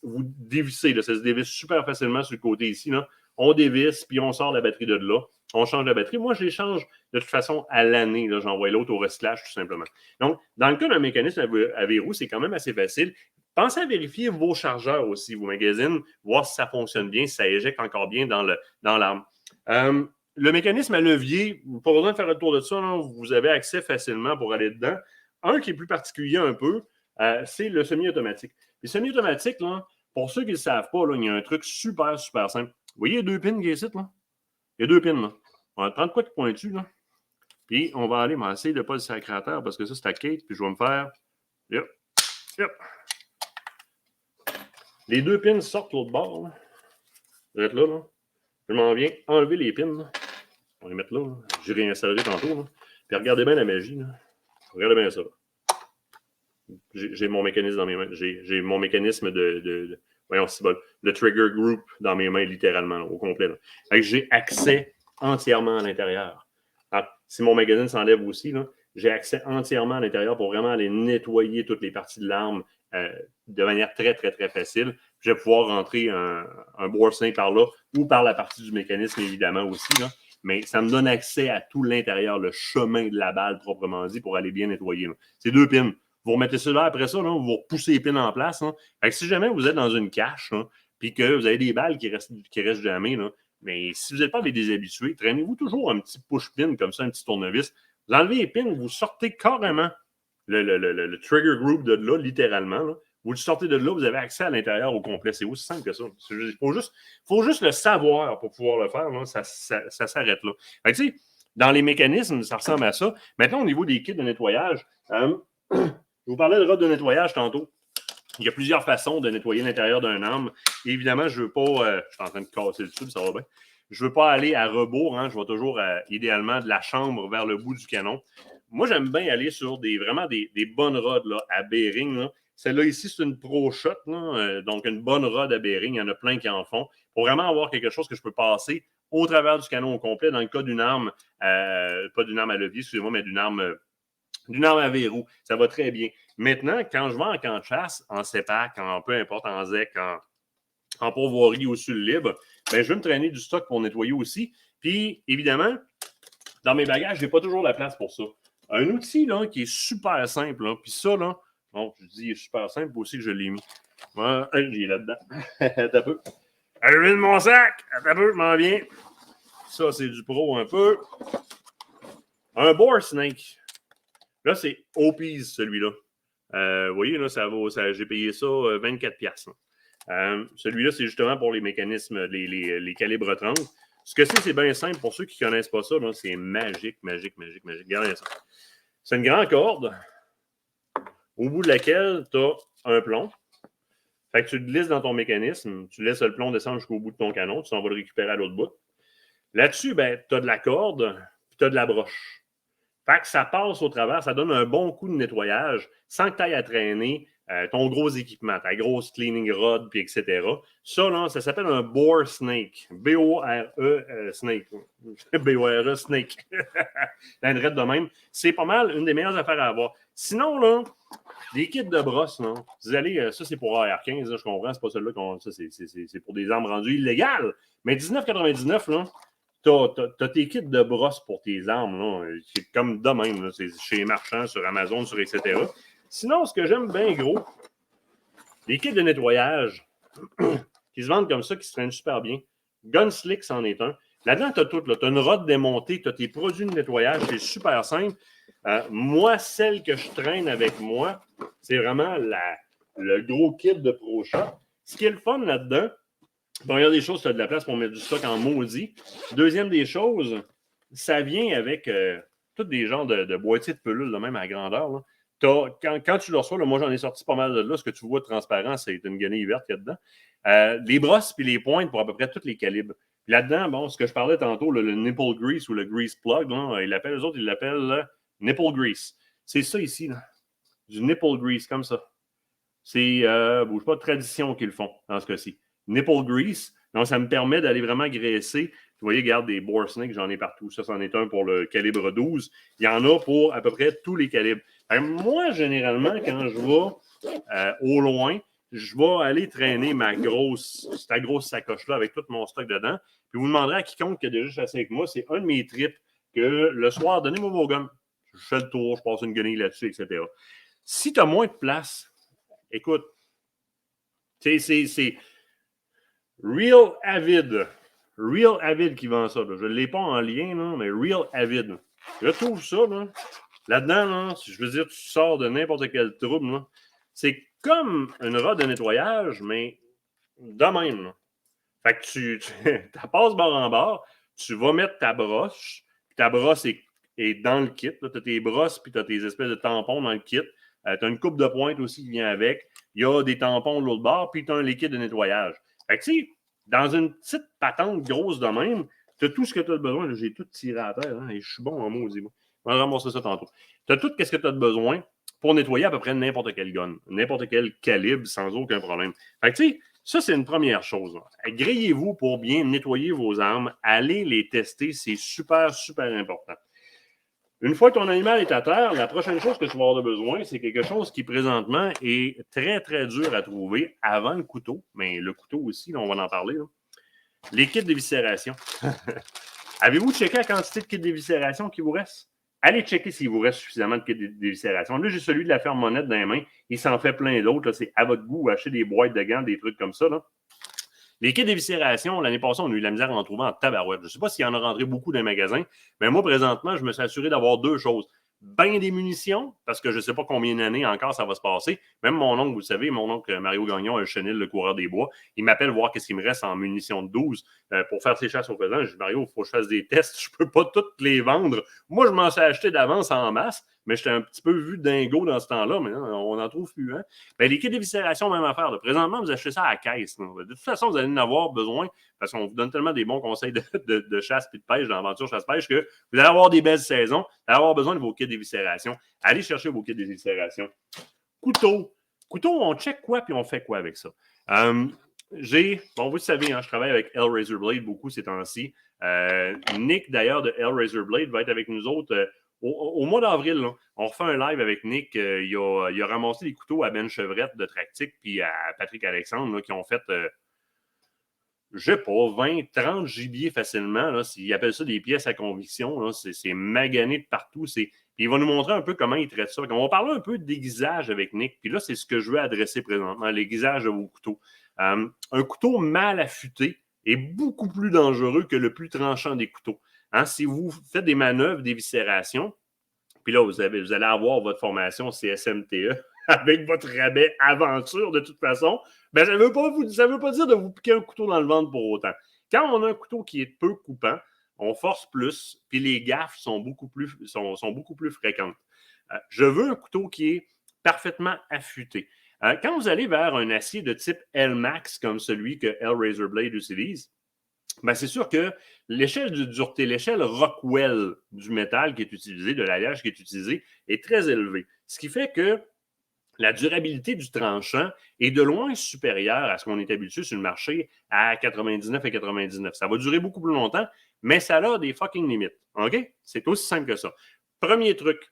vous dévissez, là, ça se dévisse super facilement sur le côté ici. Là. On dévisse, puis on sort la batterie de là. On change la batterie. Moi, je les change de toute façon à l'année. J'envoie l'autre au recyclage, tout simplement. Donc, dans le cas d'un mécanisme à verrou, c'est quand même assez facile. Pensez à vérifier vos chargeurs aussi, vos magazines, voir si ça fonctionne bien, si ça éjecte encore bien dans l'arme. Le mécanisme à levier, pas besoin de faire le tour de ça, là, vous avez accès facilement pour aller dedans. Un qui est plus particulier un peu, c'est le semi-automatique. Le semi-automatique, là, pour ceux qui ne le savent pas, là, il y a un truc super, super simple. Vous voyez les deux pins qui est ici, là? Il y a deux pins, là. On va prendre quoi de pointu, là? Puis, on va aller, on va essayer de ne pas le sacrer à terre parce que ça, c'est à Kate, puis je vais me faire... Yep. Yep. Les deux pins sortent l'autre bord, là. Vous êtes là, là. Je m'en viens enlever les pins, là. On va les mettre là, là. J'ai réinstallerai tantôt, là. Puis regardez bien la magie, là. Regardez bien ça. J'ai mon mécanisme dans mes mains. J'ai mon mécanisme voyons, c'est bon. Le trigger group dans mes mains, littéralement, là, au complet. Là. J'ai accès entièrement à l'intérieur. Alors, si mon magazine s'enlève aussi, là, j'ai accès entièrement à l'intérieur pour vraiment aller nettoyer toutes les parties de l'arme de manière très, très, très facile. Je vais pouvoir rentrer un boursin par là ou par la partie du mécanisme, évidemment, aussi. Là. Mais ça me donne accès à tout l'intérieur, le chemin de la balle, proprement dit, pour aller bien nettoyer. Là. C'est deux pins. Vous remettez ça là, après ça, là, vous repoussez les pins en place. Hein. Fait que si jamais vous êtes dans une cache, puis que vous avez des balles qui restent jamais, là, mais si vous n'êtes pas des habitués, traînez-vous toujours un petit push-pin comme ça, un petit tournevis. Vous enlevez les pins, vous sortez carrément le trigger group de là, littéralement. Là. Vous le sortez de là, vous avez accès à l'intérieur au complet. C'est aussi simple que ça. Il faut juste le savoir pour pouvoir le faire. Là. Ça s'arrête là. Fait que, tu sais, dans les mécanismes, ça ressemble à ça. Maintenant, au niveau des kits de nettoyage, je vous parlais de rod de nettoyage tantôt. Il y a plusieurs façons de nettoyer l'intérieur d'un arme. Et évidemment, je ne veux pas... je suis en train de casser le tube, ça va bien. Je ne veux pas aller à rebours. Hein, je vais toujours, idéalement, de la chambre vers le bout du canon. Moi, j'aime bien aller sur vraiment des bonnes rods là, à bearing. Là. Celle-là ici, c'est une Pro Shot. Donc, une bonne rod à bearing. Il y en a plein qui en font. Pour vraiment avoir quelque chose que je peux passer au travers du canon au complet. Dans le cas d'une arme, pas d'une arme à levier, excusez-moi, mais d'une arme à verrou. Ça va très bien. Maintenant, quand je vais en camp de chasse, en CEPAC, en peu importe, en ZEC, en pourvoirie ou sur le libre, ben, je vais me traîner du stock pour nettoyer aussi. Puis, évidemment, dans mes bagages, je n'ai pas toujours la place pour ça. Un outil là, qui est super simple, là, puis ça, là, bon, je dis super simple aussi que je l'ai mis. Voilà, j'ai là-dedans. Attends un peu. Je vide mon sac. Attends un peu, je m'en viens. Ça, c'est du pro un peu. Un bore snake. Là, c'est OPs, celui-là. Vous voyez, là, j'ai payé ça 24$. Celui-là, c'est justement pour les mécanismes, les calibres 30. Ce que c'est bien simple. Pour ceux qui ne connaissent pas ça, là, c'est magique, magique, magique, magique. Regardez ça. C'est une grande corde au bout de laquelle tu as un plomb. Fait que tu le glisses dans ton mécanisme. Tu laisses le plomb descendre jusqu'au bout de ton canon. Tu s'en vas le récupérer à l'autre bout. Là-dessus, ben, tu as de la corde puis tu as de la broche. Fait que ça passe au travers, ça donne un bon coup de nettoyage sans que tu ailles à traîner ton gros équipement, ta grosse cleaning rod, puis etc. Ça, là, ça s'appelle un bore snake. B-O-R-E snake. B-O-R-E snake. Une raide de même. C'est pas mal une des meilleures affaires à avoir. Sinon, là, les kits de brosse, là, vous allez, ça c'est pour AR-15, là, je comprends, c'est pas celui-là ça c'est pour des armes rendues illégales. Mais 19,99, là, t'as tes kits de brosse pour tes armes. Là. C'est comme de même. Là. C'est chez les marchands, sur Amazon, sur etc. Sinon, ce que j'aime bien gros, les kits de nettoyage qui se vendent comme ça, qui se traînent super bien. Gunslick, c'en est un. Là-dedans, tu as tout. Tu as une rod démontée, tu as tes produits de nettoyage. C'est super simple. Moi, celle que je traîne avec moi, c'est vraiment le gros kit de Pro Shot. Ce qui est le fun là-dedans, Première des choses, tu as de la place pour mettre du stock en maudit. Deuxième des choses, ça vient avec tous des genres de boîtiers de pelules, là, même à grandeur. Là. Quand tu le reçois, là, moi j'en ai sorti pas mal de là. Ce que tu vois de transparent, c'est une guenille verte qu'il y a dedans. Les brosses puis les pointes pour à peu près tous les calibres. Puis là-dedans, bon, ce que je parlais tantôt, le nipple grease ou le grease plug, là, eux autres, ils l'appellent nipple grease. C'est ça ici, là. Du nipple grease, comme ça. C'est, bouge pas, de tradition qu'ils le font dans ce cas-ci. Nipple grease. Donc, ça me permet d'aller vraiment graisser. Vous voyez, regarde, des bore snakes, j'en ai partout. Ça, c'en est un pour le calibre 12. Il y en a pour à peu près tous les calibres. Alors, moi, généralement, quand je vais au loin, je vais aller traîner cette grosse sacoche-là avec tout mon stock dedans. Puis vous demanderez à quiconque qui a déjà chassé avec moi, c'est un de mes trips que le soir, donnez-moi vos guns. Je fais le tour, je passe une guenille là-dessus, etc. Si tu as moins de place, écoute, c'est Real Avid. Real Avid qui vend ça. Là. Je ne l'ai pas en lien, là, mais Real Avid. Je trouve ça, là. Là-dedans, là, je veux dire, tu sors de n'importe quel trouble. Là. C'est comme une rod de nettoyage, mais de même. Là. Fait que tu passes bord en bord, tu vas mettre ta brosse, ta brosse est dans le kit. Tu as tes brosses, puis tu as tes espèces de tampons dans le kit. Tu as une coupe de pointe aussi qui vient avec. Il y a des tampons de l'autre bord, puis tu as un liquide de nettoyage. Fait que, tu sais, dans une petite patente grosse de même, tu as tout ce que tu as besoin. Là, j'ai tout tiré à terre, hein, et je suis bon en maudit. On va ramasser ça tantôt. Tu as tout ce que tu as besoin pour nettoyer à peu près n'importe quel gun, n'importe quel calibre, sans aucun problème. Fait que, tu sais, ça, c'est une première chose. Grillez-vous pour bien nettoyer vos armes. Allez les tester. C'est super, super important. Une fois que ton animal est à terre, la prochaine chose que tu vas avoir besoin, c'est quelque chose qui présentement est très, très dur à trouver avant le couteau. Mais le couteau aussi, là, on va en parler. Là. Les kits d'éviscération. Avez-vous checké la quantité de kits d'éviscération qui vous reste? Allez checker s'il vous reste suffisamment de kits d'éviscération. Là, j'ai celui de la ferme Monette dans les mains. Il s'en fait plein d'autres. C'est à votre goût. Achetez des boîtes de gants, des trucs comme ça. Là. Les kits d'éviscération, l'année passée, on a eu de la misère à en trouver en tabarouette. Je ne sais pas s'il y en a rentré beaucoup dans les magasins, mais moi, présentement, je me suis assuré d'avoir deux choses. Ben des munitions, parce que je ne sais pas combien d'années encore ça va se passer. Même mon oncle, vous le savez, mon oncle Mario Gagnon, un chenil, le coureur des bois, il m'appelle voir qu'est-ce qu'il me reste en munitions de 12 pour faire ses chasses au faisan. Je dis, Mario, il faut que je fasse des tests. Je ne peux pas toutes les vendre. Moi, je m'en suis acheté d'avance en masse, mais j'étais un petit peu vu dingo dans ce temps-là, mais non, on n'en trouve plus. Hein? Ben, les kits d'éviscération, même affaire. Là. Présentement, vous achetez ça à la caisse. Là. De toute façon, vous allez en avoir besoin parce qu'on vous donne tellement des bons conseils de chasse et de pêche, d'aventure chasse-pêche, que vous allez avoir des belles saisons, vous allez avoir besoin de vos kits d'éviscération. Allez chercher vos kits d'éviscération. Couteau. Couteau, on check quoi puis on fait quoi avec ça? Bon, vous le savez, hein, je travaille avec L Razor Blade beaucoup ces temps-ci. Nick, d'ailleurs, de L Razor Blade va être avec nous autres au mois d'avril. Là, on refait un live avec Nick. Il a ramassé des couteaux à Ben Chevrette de Tractic puis à Patrick Alexandre là, qui ont fait, je sais pas, 20, 30 gibiers facilement. Là. Ils appellent ça des pièces à conviction. Là. C'est magané de partout. Puis il va nous montrer un peu comment il traite ça. On va parler un peu d'aiguisage avec Nick. Puis là, c'est ce que je veux adresser présentement, l'aiguisage de vos couteaux. Un couteau mal affûté est beaucoup plus dangereux que le plus tranchant des couteaux. Hein, si vous faites des manœuvres d'éviscération, puis là, vous allez avoir votre formation CSMTE avec votre rabais aventure de toute façon, ben, ça ne veut pas dire de vous piquer un couteau dans le ventre pour autant. Quand on a un couteau qui est peu coupant, on force plus, puis les gaffes sont beaucoup plus fréquentes. Je veux un couteau qui est parfaitement affûté. Quand vous allez vers un acier de type L-Max, comme celui que L Razor Blade utilise, ben c'est sûr que l'échelle de dureté, l'échelle Rockwell du métal qui est utilisé, de l'alliage qui est utilisé, est très élevée. Ce qui fait que la durabilité du tranchant est de loin supérieure à ce qu'on est habitué sur le marché à 99 et 99. Ça va durer beaucoup plus longtemps, mais ça a des fucking limites. OK? C'est aussi simple que ça. Premier truc,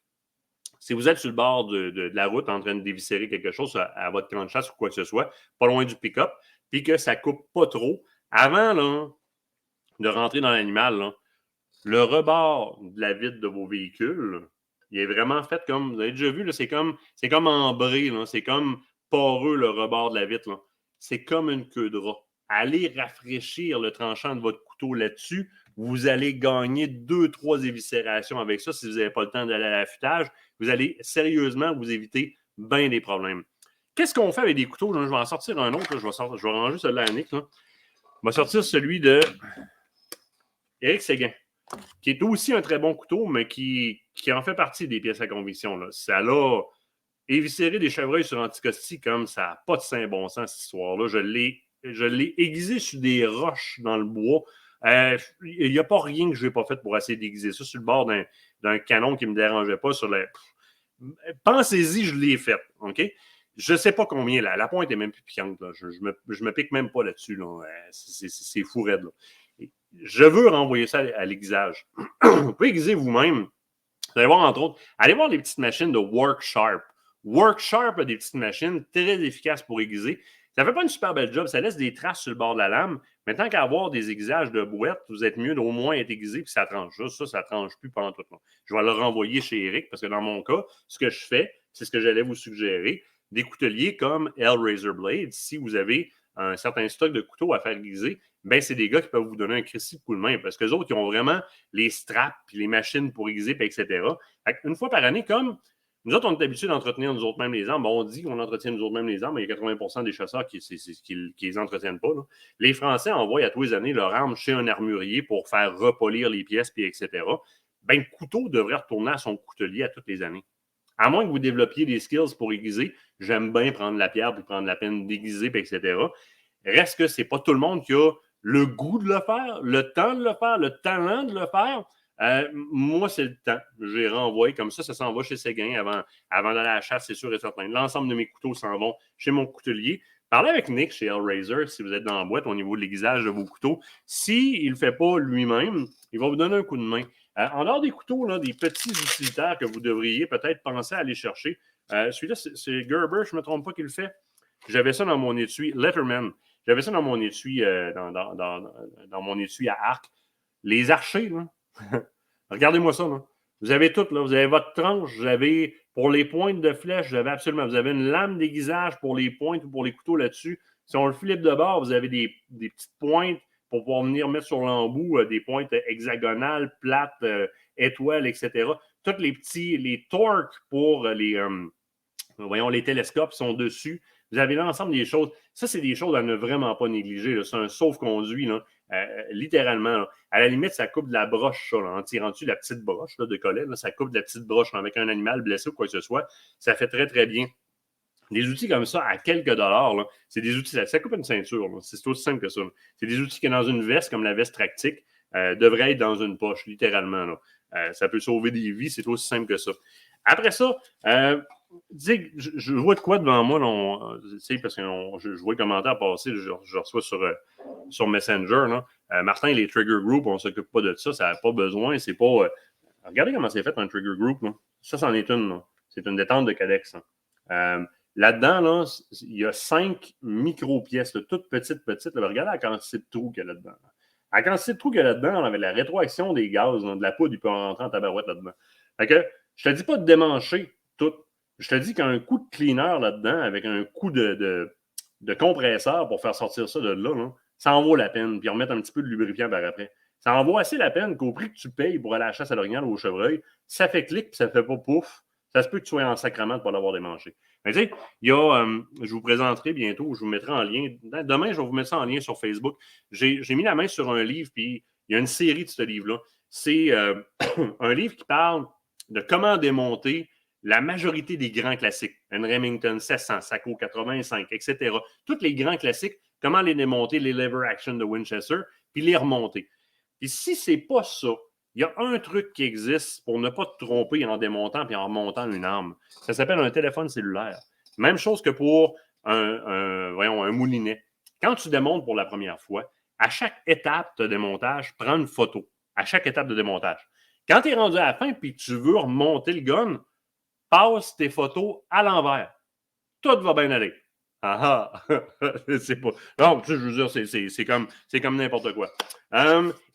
si vous êtes sur le bord de la route en train de déviscérer quelque chose à votre camp de chasse ou quoi que ce soit, pas loin du pick-up, puis que ça ne coupe pas trop, avant là, de rentrer dans l'animal, là, le rebord de la vitre de vos véhicules, il est vraiment fait comme, vous avez déjà vu, là, c'est comme ambré, là, c'est comme poreux le rebord de la vitre. Là. C'est comme une queue de rat. Allez rafraîchir le tranchant de votre couteau là-dessus. Vous allez gagner 2-3 éviscérations avec ça si vous n'avez pas le temps d'aller à l'affûtage. Vous allez sérieusement vous éviter bien des problèmes. Qu'est-ce qu'on fait avec des couteaux? Je vais en sortir un autre. Là. Je vais ranger celui-là à Nick. Là. On va sortir celui de Éric Séguin, qui est aussi un très bon couteau, mais qui en fait partie des pièces à conviction. Là. Ça l'a éviscéré des chevreuils sur Anticosti comme ça n'a pas de saint bon sens, cette histoire-là. Je l'ai aiguisé sur des roches dans le bois. Il n'y a pas rien que je n'ai pas fait pour essayer d'aiguiser ça sur le bord d'un canon qui ne me dérangeait pas. Pensez-y, je l'ai fait. OK? Je ne sais pas combien. La pointe est même plus piquante. Là. Je me pique même pas là-dessus. Là. C'est fou raide. Là. Je veux renvoyer ça à l'aiguisage. Vous pouvez aiguiser vous-même. Vous allez voir, entre autres, allez voir les petites machines de Worksharp. Worksharp a des petites machines très efficaces pour aiguiser. Ça ne fait pas une super belle job. Ça laisse des traces sur le bord de la lame. Mais tant qu'à avoir des aiguisages de boîte, vous êtes mieux d'au moins être aiguisé puis ça tranche juste. Ça ne tranche plus pendant tout le temps. Je vais le renvoyer chez Eric parce que dans mon cas, ce que je fais, c'est ce que j'allais vous suggérer. Des couteliers comme Razor Blade, si vous avez un certain stock de couteaux à faire aiguiser, ben c'est des gars qui peuvent vous donner un Christy de coup de main parce que les autres, ils ont vraiment les straps puis les machines pour aiguiser, etc. Une fois par année, comme nous autres, on est habitués d'entretenir nous autres mêmes les armes. Bon, on dit qu'on entretient nous autres mêmes les armes, mais il y a 80% des chasseurs qui les entretiennent pas. Là. Les Français envoient à tous les années leur arme chez un armurier pour faire repolir les pièces, puis etc. Ben, le couteau devrait retourner à son coutelier à toutes les années. À moins que vous développiez des skills pour aiguiser, j'aime bien prendre la pierre puis prendre la peine d'aiguiser, puis etc. Reste que c'est pas tout le monde qui a le goût de le faire, le temps de le faire, le talent de le faire. Moi, c'est le temps. J'ai renvoyé comme ça s'en va chez Séguin avant d'aller à la chasse, c'est sûr et certain. L'ensemble de mes couteaux s'en vont chez mon coutelier. Parlez avec Nick chez Hellraiser si vous êtes dans la boîte au niveau de l'aiguisage de vos couteaux. S'il ne le fait pas lui-même, il va vous donner un coup de main. En dehors des couteaux, là, des petits utilitaires que vous devriez peut-être penser à aller chercher. Celui-là, c'est Gerber, je ne me trompe pas qu'il le fait. J'avais ça dans mon étui. Letterman. J'avais ça dans mon étui, dans mon étui à arc. Les archers, là. Regardez-moi ça, là. Vous avez tout, là. Vous avez votre tranche, vous avez pour les pointes de flèche, vous avez absolument. Vous avez une lame d'aiguisage pour les pointes ou pour les couteaux là-dessus. Si on le flippe de bord, vous avez des petites pointes pour pouvoir venir mettre sur l'embout des pointes hexagonales, plates, étoiles, etc. Toutes les torques pour les télescopes sont dessus. Vous avez l'ensemble des choses. Ça, c'est des choses à ne vraiment pas négliger. Là. C'est un sauve-conduit, là, littéralement. Là. À la limite, ça coupe de la broche, ça, là, en tirant dessus la petite broche là, de collet. Là, ça coupe de la petite broche là, avec un animal blessé ou quoi que ce soit. Ça fait très, très bien. Des outils comme ça, à quelques dollars, là, c'est des outils, ça coupe une ceinture. Là. C'est aussi simple que ça. Là. C'est des outils qui, dans une veste, comme la veste tractique, devraient être dans une poche, littéralement. Là. Ça peut sauver des vies, c'est aussi simple que ça. Après ça, je vois de quoi devant moi, là, parce que je vois les commentaires passer, je reçois sur Messenger. Là. Martin, les trigger group, on ne s'occupe pas de ça, ça n'a pas besoin. C'est pas. Regardez comment c'est fait un trigger group. Là. Ça, c'en est une. Là. C'est une détente de Cadex. Là-dedans, là, il y a 5 micro-pièces, là, toutes petites. Là, regardez la quantité de trous qu'il y a là-dedans. Là. La quantité de trous qu'il y a là-dedans, on avait la rétroaction des gaz, là, de la poudre, il peut en rentrer en tabarouette là-dedans. Fait que, je te dis pas de démancher tout. Je te dis qu'un coup de cleaner là-dedans, avec un coup de compresseur pour faire sortir ça de là, ça en vaut la peine. Puis remettre un petit peu de lubrifiant par après. Ça en vaut assez la peine qu'au prix que tu payes pour aller à la chasse à l'orignal ou au chevreuil, ça fait clic puis ça fait pas pouf. Ça se peut que tu sois en sacrement de ne pas l'avoir démanché. Mais tu sais, il y a, je vous présenterai bientôt, je vous mettrai en lien. Demain, je vais vous mettre ça en lien sur Facebook. J'ai mis la main sur un livre, puis il y a une série de ce livre-là. C'est un livre qui parle de comment démonter la majorité des grands classiques. Un Remington 1600, Sako 85, etc. Tous les grands classiques, comment les démonter, les lever action de Winchester, puis les remonter. Et si c'est pas ça, il y a un truc qui existe pour ne pas te tromper en démontant et en remontant une arme. Ça s'appelle un téléphone cellulaire. Même chose que pour un moulinet. Quand tu démontes pour la première fois, à chaque étape de démontage, prends une photo. À chaque étape de démontage. Quand tu es rendu à la fin et que tu veux remonter le gun, passe tes photos à l'envers. Tout va bien aller. Ah ah! C'est pas. Non, je veux dire, c'est comme n'importe quoi.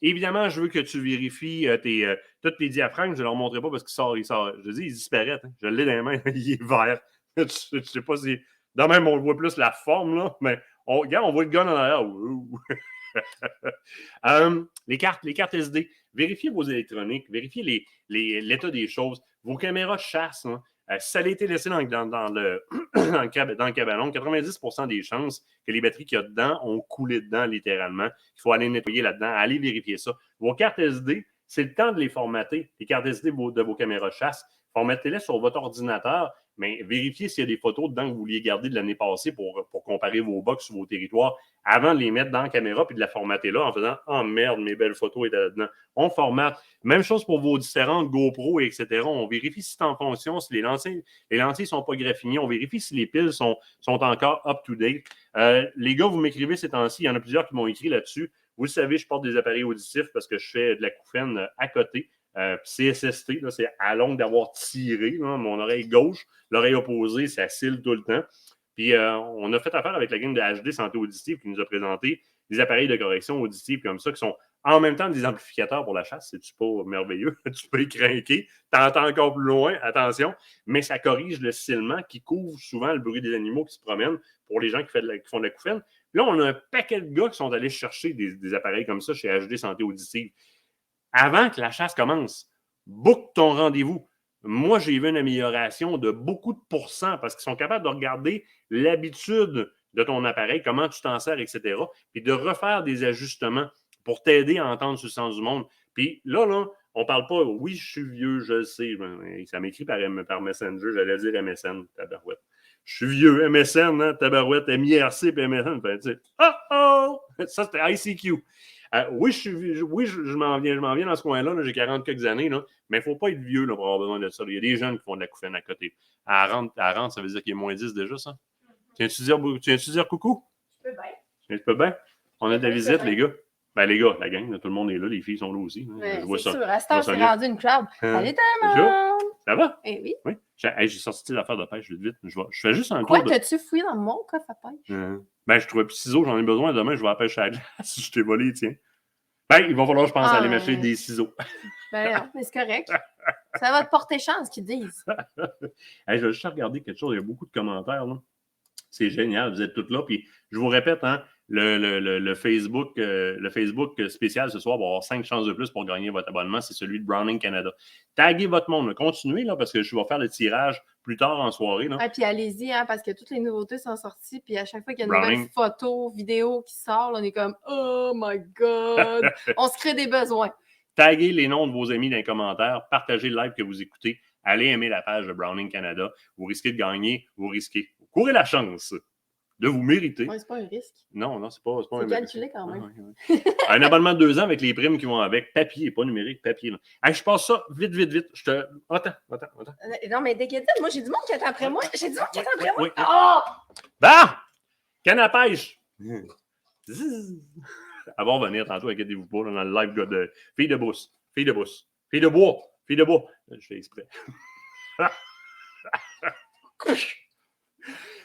Évidemment, je veux que tu vérifies tous tes diaphragmes. Je ne leur montrerai pas parce qu'il sort. Je dis, il disparaît. Hein. Je l'ai dans les mains, il est vert. Je ne sais pas si. Dans même, on voit plus la forme, là, mais regarde, on voit le gun en arrière. Les cartes SD. Vérifiez vos électroniques, vérifiez l'état des choses. Vos caméras de chasse, hein. Si ça a été laissé dans le, dans le cabanon, 90% des chances que les batteries qu'il y a dedans ont coulé dedans littéralement. Il faut aller nettoyer là-dedans, aller vérifier ça. Vos cartes SD, c'est le temps de les formater, les cartes SD de vos caméras de chasse. Formatez-les sur votre ordinateur, mais vérifiez s'il y a des photos dedans que vous vouliez garder de l'année passée pour comparer vos box sur vos territoires avant de les mettre dans la caméra puis de la formater là en faisant « Oh merde, mes belles photos étaient là-dedans. » On formate. Même chose pour vos différentes GoPro, etc. On vérifie si c'est en fonction, si les lentilles ne sont pas graffinées. On vérifie si les piles sont encore up-to-date. Les gars, vous m'écrivez ces temps-ci, il y en a plusieurs qui m'ont écrit là-dessus. Vous le savez, je porte des appareils auditifs parce que je fais de l'acouphène à côté. CSST, là, c'est à longue d'avoir tiré là, mon oreille gauche, l'oreille opposée, ça scille tout le temps. Puis on a fait affaire avec la gang de HD Santé Auditive qui nous a présenté des appareils de correction auditive comme ça qui sont en même temps des amplificateurs pour la chasse. C'est-tu pas merveilleux? Tu peux y craquer, t'entends encore plus loin, attention, mais ça corrige le silement qui couvre souvent le bruit des animaux qui se promènent pour les gens qui font de l'acouphène. Là, on a un paquet de gars qui sont allés chercher des appareils comme ça chez HD Santé Auditive. Avant que la chasse commence, book ton rendez-vous. Moi, j'ai vu une amélioration de beaucoup de pourcents parce qu'ils sont capables de regarder l'habitude de ton appareil, comment tu t'en sers, etc. Puis de refaire des ajustements pour t'aider à entendre sur le sens du monde. Puis là, on ne parle pas, oui, je suis vieux, je le sais. Ça m'écrit par Messenger, j'allais dire MSN, tabarouette. Je suis vieux, MSN, hein, tabarouette, MIRC, puis MSN. Oh! Ça, c'était ICQ. Oui, je m'en viens dans ce coin-là. J'ai 40 quelques années, là, mais il ne faut pas être vieux là, pour avoir besoin de ça. Il y a des jeunes qui font de la l'acouphène à côté. À rente, ça veut dire qu'il est moins 10 déjà, ça? Tu viens-tu dire coucou? Je peux bien. Tu peux bien? On a de la visite, les gars. Ben, les gars, la gang, là, tout le monde est là. Les filles sont là aussi. Ouais, je vois c'est ça. sûr. À cette heure, c'est rendu une crowd. Salut tout le monde! Ça va? Eh oui. Oui. J'ai sorti l'affaire de pêche vite. Je fais juste un Quoi, tour de... t'as-tu fouillé dans mon coffre à pêche? Ben, je trouvais plus de ciseaux. J'en ai besoin. Demain, je vais à la pêche à la glace. Je t'ai volé, tiens. Ben, il va falloir, je pense, aller m'acheter des ciseaux. Ben non, mais c'est correct. Ça va te porter chance, qu'ils disent. Hey, je vais juste regarder quelque chose. Il y a beaucoup de commentaires, là. C'est génial, vous êtes tous là. Puis je vous répète, hein, le Facebook spécial ce soir va avoir 5 chances de plus pour gagner votre abonnement. C'est celui de Browning Canada. Taguez votre monde. Continuez là, parce que je vais faire le tirage plus tard en soirée. Là. Ah, puis allez-y, hein, parce que toutes les nouveautés sont sorties. Puis à chaque fois qu'il y a une Browning. nouvelle photo, vidéo qui sort, là, on est comme « Oh my God! » On se crée des besoins. Taguez les noms de vos amis dans les commentaires. Partagez le live que vous écoutez. Allez aimer la page de Browning Canada. Vous risquez de gagner. Vous courez la chance de vous mériter. Ouais, c'est pas un risque. Non, c'est pas un calculé quand même. Ouais. Un abonnement de 2 ans avec les primes qui vont avec. Papier, pas numérique, papier. Hey, je passe ça vite. Attends. Non, mais déguisé, moi, j'ai du monde qui attend après moi. J'ai du monde qui attend après moi. Oui. Oh! Bah! Canne à pêche! Elle va revenir tantôt, inquiétez-vous pas, là, dans le live de Fille de bois. Je fais exprès.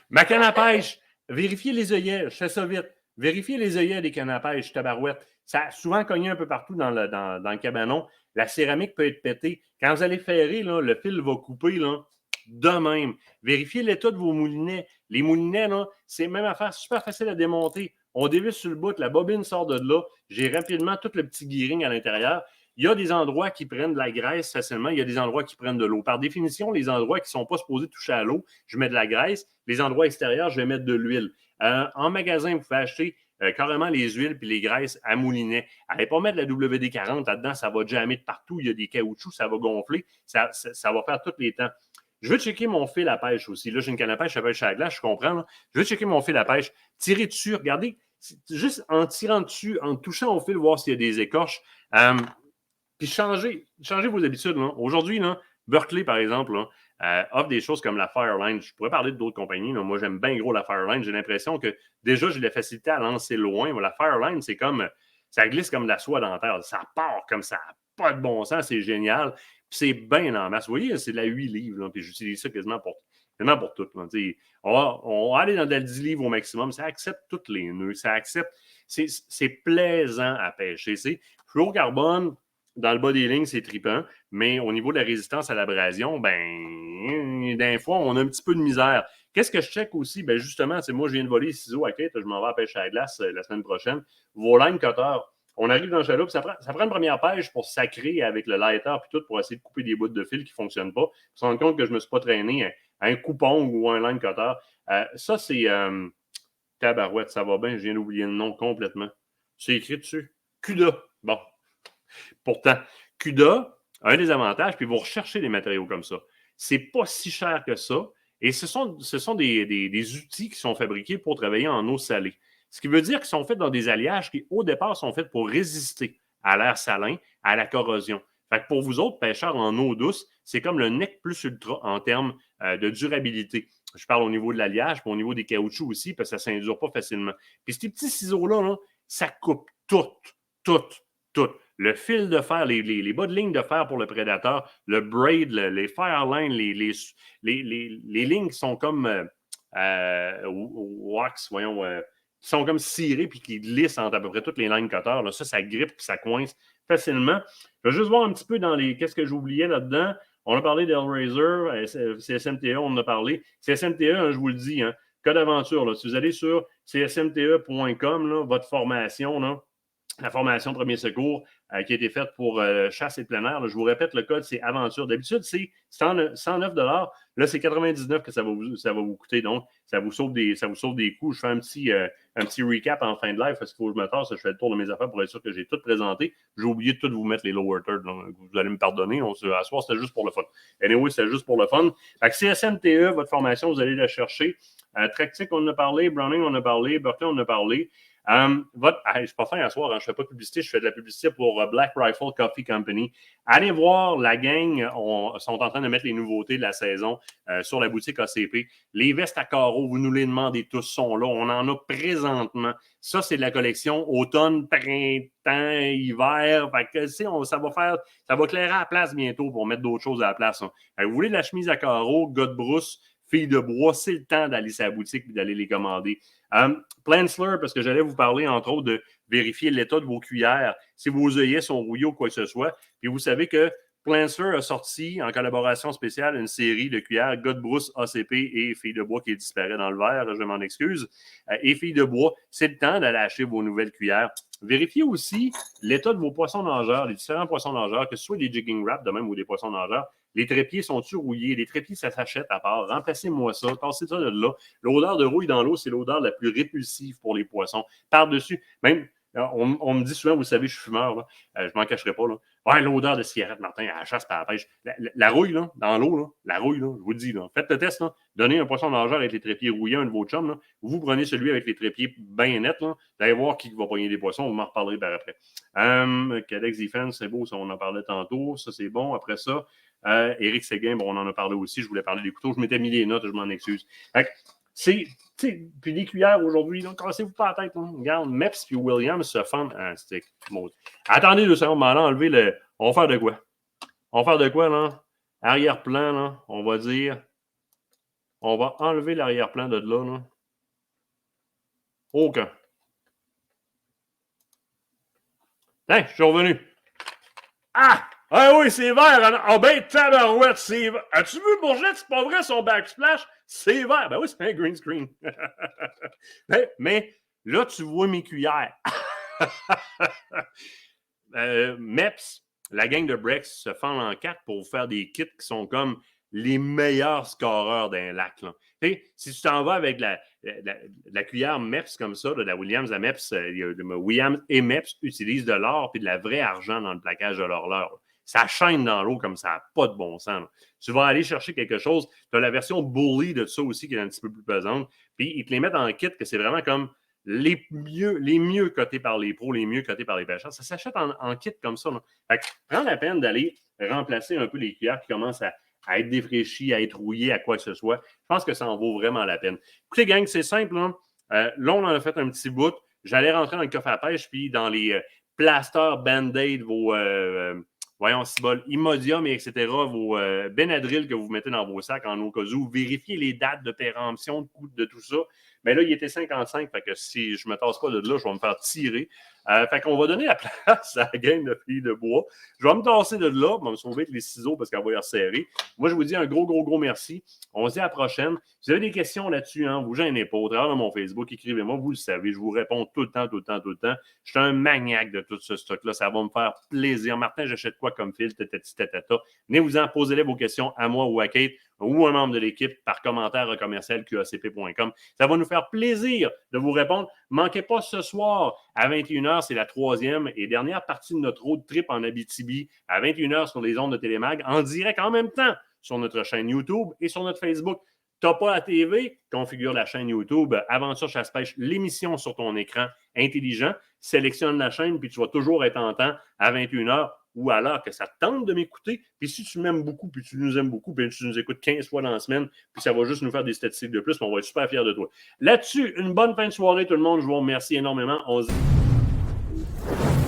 Ma canne à pêche, vérifiez les œillets, je fais ça vite. Vérifiez les œillets des cannes à pêche, tabarouette. Ça a souvent cogné un peu partout dans le cabanon. La céramique peut être pétée. Quand vous allez ferrer, là, le fil va couper là, de même. Vérifiez l'état de vos moulinets. Les moulinets, là, c'est même affaire super facile à démonter. On dévisse sur le bout, la bobine sort de là. J'ai rapidement tout le petit gearing à l'intérieur. Il y a des endroits qui prennent de la graisse facilement, il y a des endroits qui prennent de l'eau. Par définition, les endroits qui ne sont pas supposés toucher à l'eau, je mets de la graisse. Les endroits extérieurs, je vais mettre de l'huile. En magasin, vous pouvez acheter carrément les huiles et les graisses à moulinet. Allez pas mettre la WD-40 là-dedans, ça va jammer de partout. Il y a des caoutchoucs, ça va gonfler. Ça va faire tous les temps. Je veux checker mon fil à pêche aussi. Là, j'ai une canne à pêche, je pêche à la glace, je comprends. Là. Je veux checker mon fil à pêche. Tirez dessus, regardez. Juste en tirant dessus, en touchant au fil, voir s'il y a des écorches. Puis changez vos habitudes. Là. Aujourd'hui, là, Berkeley, par exemple, là, offre des choses comme la Fireline. Je pourrais parler d'autres compagnies. Là. Moi, j'aime bien gros la Fireline. J'ai l'impression que déjà, j'ai la facilité à lancer loin. Mais la Fireline, c'est comme ça glisse comme de la soie dentaire. Ça part comme ça. Pas de bon sens. C'est génial. Puis c'est bien en masse. Vous voyez, c'est de la 8 livres. Là, puis j'utilise ça quasiment pour tout. Là. On va aller dans le 10 livres au maximum. Ça accepte tous les nœuds. Ça accepte. C'est plaisant à pêcher. C'est fluorocarbone. Dans le bas des lignes, c'est trippant, mais au niveau de la résistance à l'abrasion, des fois, on a un petit peu de misère. Qu'est-ce que je check aussi? Justement, moi, je viens de voler les ciseaux à Kate, je m'en vais à pêcher à la glace la semaine prochaine. Vos line cutters, on arrive dans le chaloupe, ça prend une première pêche pour sacrer avec le lighter puis tout pour essayer de couper des bouts de fil qui ne fonctionnent pas. Je me rends compte que je ne me suis pas traîné à un coupon ou un line cutter. Ça, c'est tabarouette, ça va bien, je viens d'oublier le nom complètement. C'est écrit dessus. CUDA. Bon. Pourtant, CUDA a un des avantages, puis vous recherchez des matériaux comme ça. C'est pas si cher que ça. Et ce sont des outils qui sont fabriqués pour travailler en eau salée. Ce qui veut dire qu'ils sont faits dans des alliages qui, au départ, sont faits pour résister à l'air salin, à la corrosion. Fait que pour vous autres, pêcheurs en eau douce, c'est comme le nec plus ultra en termes de durabilité. Je parle au niveau de l'alliage, puis au niveau des caoutchoucs aussi, parce que ça ne s'indure pas facilement. Puis ces petits ciseaux-là, là, ça coupe tout. Le fil de fer, les bas de ligne de fer pour le prédateur, le braid, les firelines, les lignes qui sont comme wax, voyons, qui sont comme cirées puis qui glissent entre à peu près toutes les line cutters. Là, ça grippe et ça coince facilement. Je vais juste voir un petit peu dans les. Qu'est-ce que j'oubliais là-dedans? On a parlé d'Hellraiser, CSMTE, on en a parlé. CSMTE, hein, je vous le dis, hein, cas d'aventure. Là, si vous allez sur csmte.com, là, votre formation, là, la formation premier secours qui a été faite pour chasse et plein air. Là, je vous répète, le code, c'est aventure. D'habitude, c'est 109 $. Là, c'est 99 que ça va vous coûter. Donc, ça vous sauve des coûts. Je fais un petit recap en fin de live parce qu'il faut que je me tasse. Je fais le tour de mes affaires pour être sûr que j'ai tout présenté. J'ai oublié de tout vous mettre les lower third. Vous allez me pardonner. À soir, c'était juste pour le fun. Anyway, c'était juste pour le fun. Fait que CSMTE, votre formation, vous allez la chercher. Tractic, on en a parlé. Browning, on en a parlé. Berkeley, on en a parlé. Je ne suis pas fin à soir, hein, je ne fais pas de publicité, je fais de la publicité pour Black Rifle Coffee Company. Allez voir, la gang sont en train de mettre les nouveautés de la saison sur la boutique ACP. Les vestes à carreaux, vous nous les demandez tous, sont là. On en a présentement. Ça, c'est de la collection automne, printemps, hiver. Fait que, ça va clairer à la place bientôt pour mettre d'autres choses à la place. Hein. Vous voulez de la chemise à carreaux, gars de brousse, filles de bois, c'est le temps d'aller sur la boutique et d'aller les commander. Plansler, parce que j'allais vous parler, entre autres, de vérifier l'état de vos cuillères, si vos œillets sont rouillés ou quoi que ce soit. Puis vous savez que Plansler a sorti, en collaboration spéciale, une série de cuillères Godbrousse, ACP et Filles de bois qui disparaît dans le verre, je m'en excuse. Et Filles de bois, c'est le temps d'aller acheter vos nouvelles cuillères. Vérifiez aussi l'état de vos poissons nageurs, les différents poissons nageurs, que ce soit des jigging wraps de même ou des poissons nageurs. Les trépieds sont-ils rouillés? Les trépieds, ça s'achète à part. Remplacez-moi ça. Passez ça de là. L'odeur de rouille dans l'eau, c'est l'odeur la plus répulsive pour les poissons. Par-dessus, même, on me dit souvent, vous savez, je suis fumeur, là. Je m'en cacherai pas. Là. Ouais, l'odeur de cigarette, Martin, à la chasse par la pêche. La rouille, là, dans l'eau, là, la rouille, là, je vous le dis, là. Faites le test, là. Donnez un poisson nageur avec les trépieds rouillés à un de vos chums, là. Vous prenez celui avec les trépieds bien nets, là. Vous allez voir qui va pogner des poissons. Vous m'en reparlerez par après. Cadex Defense, c'est beau, ça, on en parlait tantôt. Ça, c'est bon. Après ça, Éric Séguin, bon, on en a parlé aussi. Je voulais parler des couteaux. Je m'étais mis les notes, je m'en excuse. Puis les cuillères aujourd'hui, cassez-vous pas la tête. Hein. Regarde, Meps et Williams se fendent un stick. Attendez 2 secondes, on va enlever le. On va faire de quoi? On va faire de quoi, là? Arrière-plan, là, on va dire. On va enlever l'arrière-plan de là, là. Aucun. Tiens, je suis revenu. Ah! Ah oui, c'est vert. Ah ben, tabarouette, c'est vert. As-tu vu, Bourgette? C'est pas vrai, son backsplash? C'est vert. Ben oui, c'est un green screen. mais là, tu vois mes cuillères. Meps, la gang de Brex se fend en 4 pour vous faire des kits qui sont comme les meilleurs scoreurs d'un lac. Là. Si tu t'en vas avec la cuillère Meps comme ça, de la Williams à Meps, Williams et Meps utilisent de l'or et de la vraie argent dans le plaquage de leur leurre. Ça chaîne dans l'eau comme ça n'a pas de bon sens. Là. Tu vas aller chercher quelque chose. Tu as la version Bully de ça aussi qui est un petit peu plus pesante. Puis ils te les mettent en kit que c'est vraiment comme les mieux cotés par les pros, les mieux cotés par les pêcheurs. Ça s'achète en kit comme ça. Là. Fait que prends la peine d'aller remplacer un peu les cuillères qui commencent à être défraîchies, à être rouillées, à quoi que ce soit. Je pense que ça en vaut vraiment la peine. Écoutez, gang, c'est simple. Hein? Là, on en a fait un petit bout. J'allais rentrer dans le coffre à pêche, puis dans les plasters, Band-Aid, vos... voyons, Cibol, Imodium, etc., vos Benadryl que vous mettez dans vos sacs en au cas où, vérifiez les dates de péremption, de coût de tout ça. Mais là, il était 55, fait que si je me tasse pas de là, je vais me faire tirer. Fait qu'on va donner la place à la gang de filles de bois. Je vais me tasser de là, je vais me sauver avec les ciseaux parce qu'elle va y resserrer. Moi, je vous dis un gros merci. On se dit à la prochaine. Si vous avez des questions là-dessus, hein, vous gênez pas. Au travers de mon Facebook, écrivez-moi, vous le savez, je vous réponds tout le temps. Je suis un maniaque de tout ce stock-là. Ça va me faire plaisir. Martin, j'achète quoi comme fil? Tatata. Venez-vous-en, posez-les vos questions à moi ou à Kate ou un membre de l'équipe par commentaire à commercial.qacp.com. Ça va nous faire plaisir de vous répondre. Manquez pas ce soir à 21h, c'est la 3e et dernière partie de notre road trip en Abitibi à 21h sur les ondes de Télémag, en direct en même temps sur notre chaîne YouTube et sur notre Facebook. T'as pas la TV? Configure la chaîne YouTube Aventure Chasse-Pêche, l'émission sur ton écran intelligent. Sélectionne la chaîne, puis tu vas toujours être en temps à 21h ou à l'heure que ça te tente de m'écouter. Puis si tu m'aimes beaucoup, puis tu nous aimes beaucoup, puis tu nous écoutes 15 fois dans la semaine, puis ça va juste nous faire des statistiques de plus, puis on va être super fiers de toi. Là-dessus, une bonne fin de soirée tout le monde. Je vous remercie énormément. On se dit...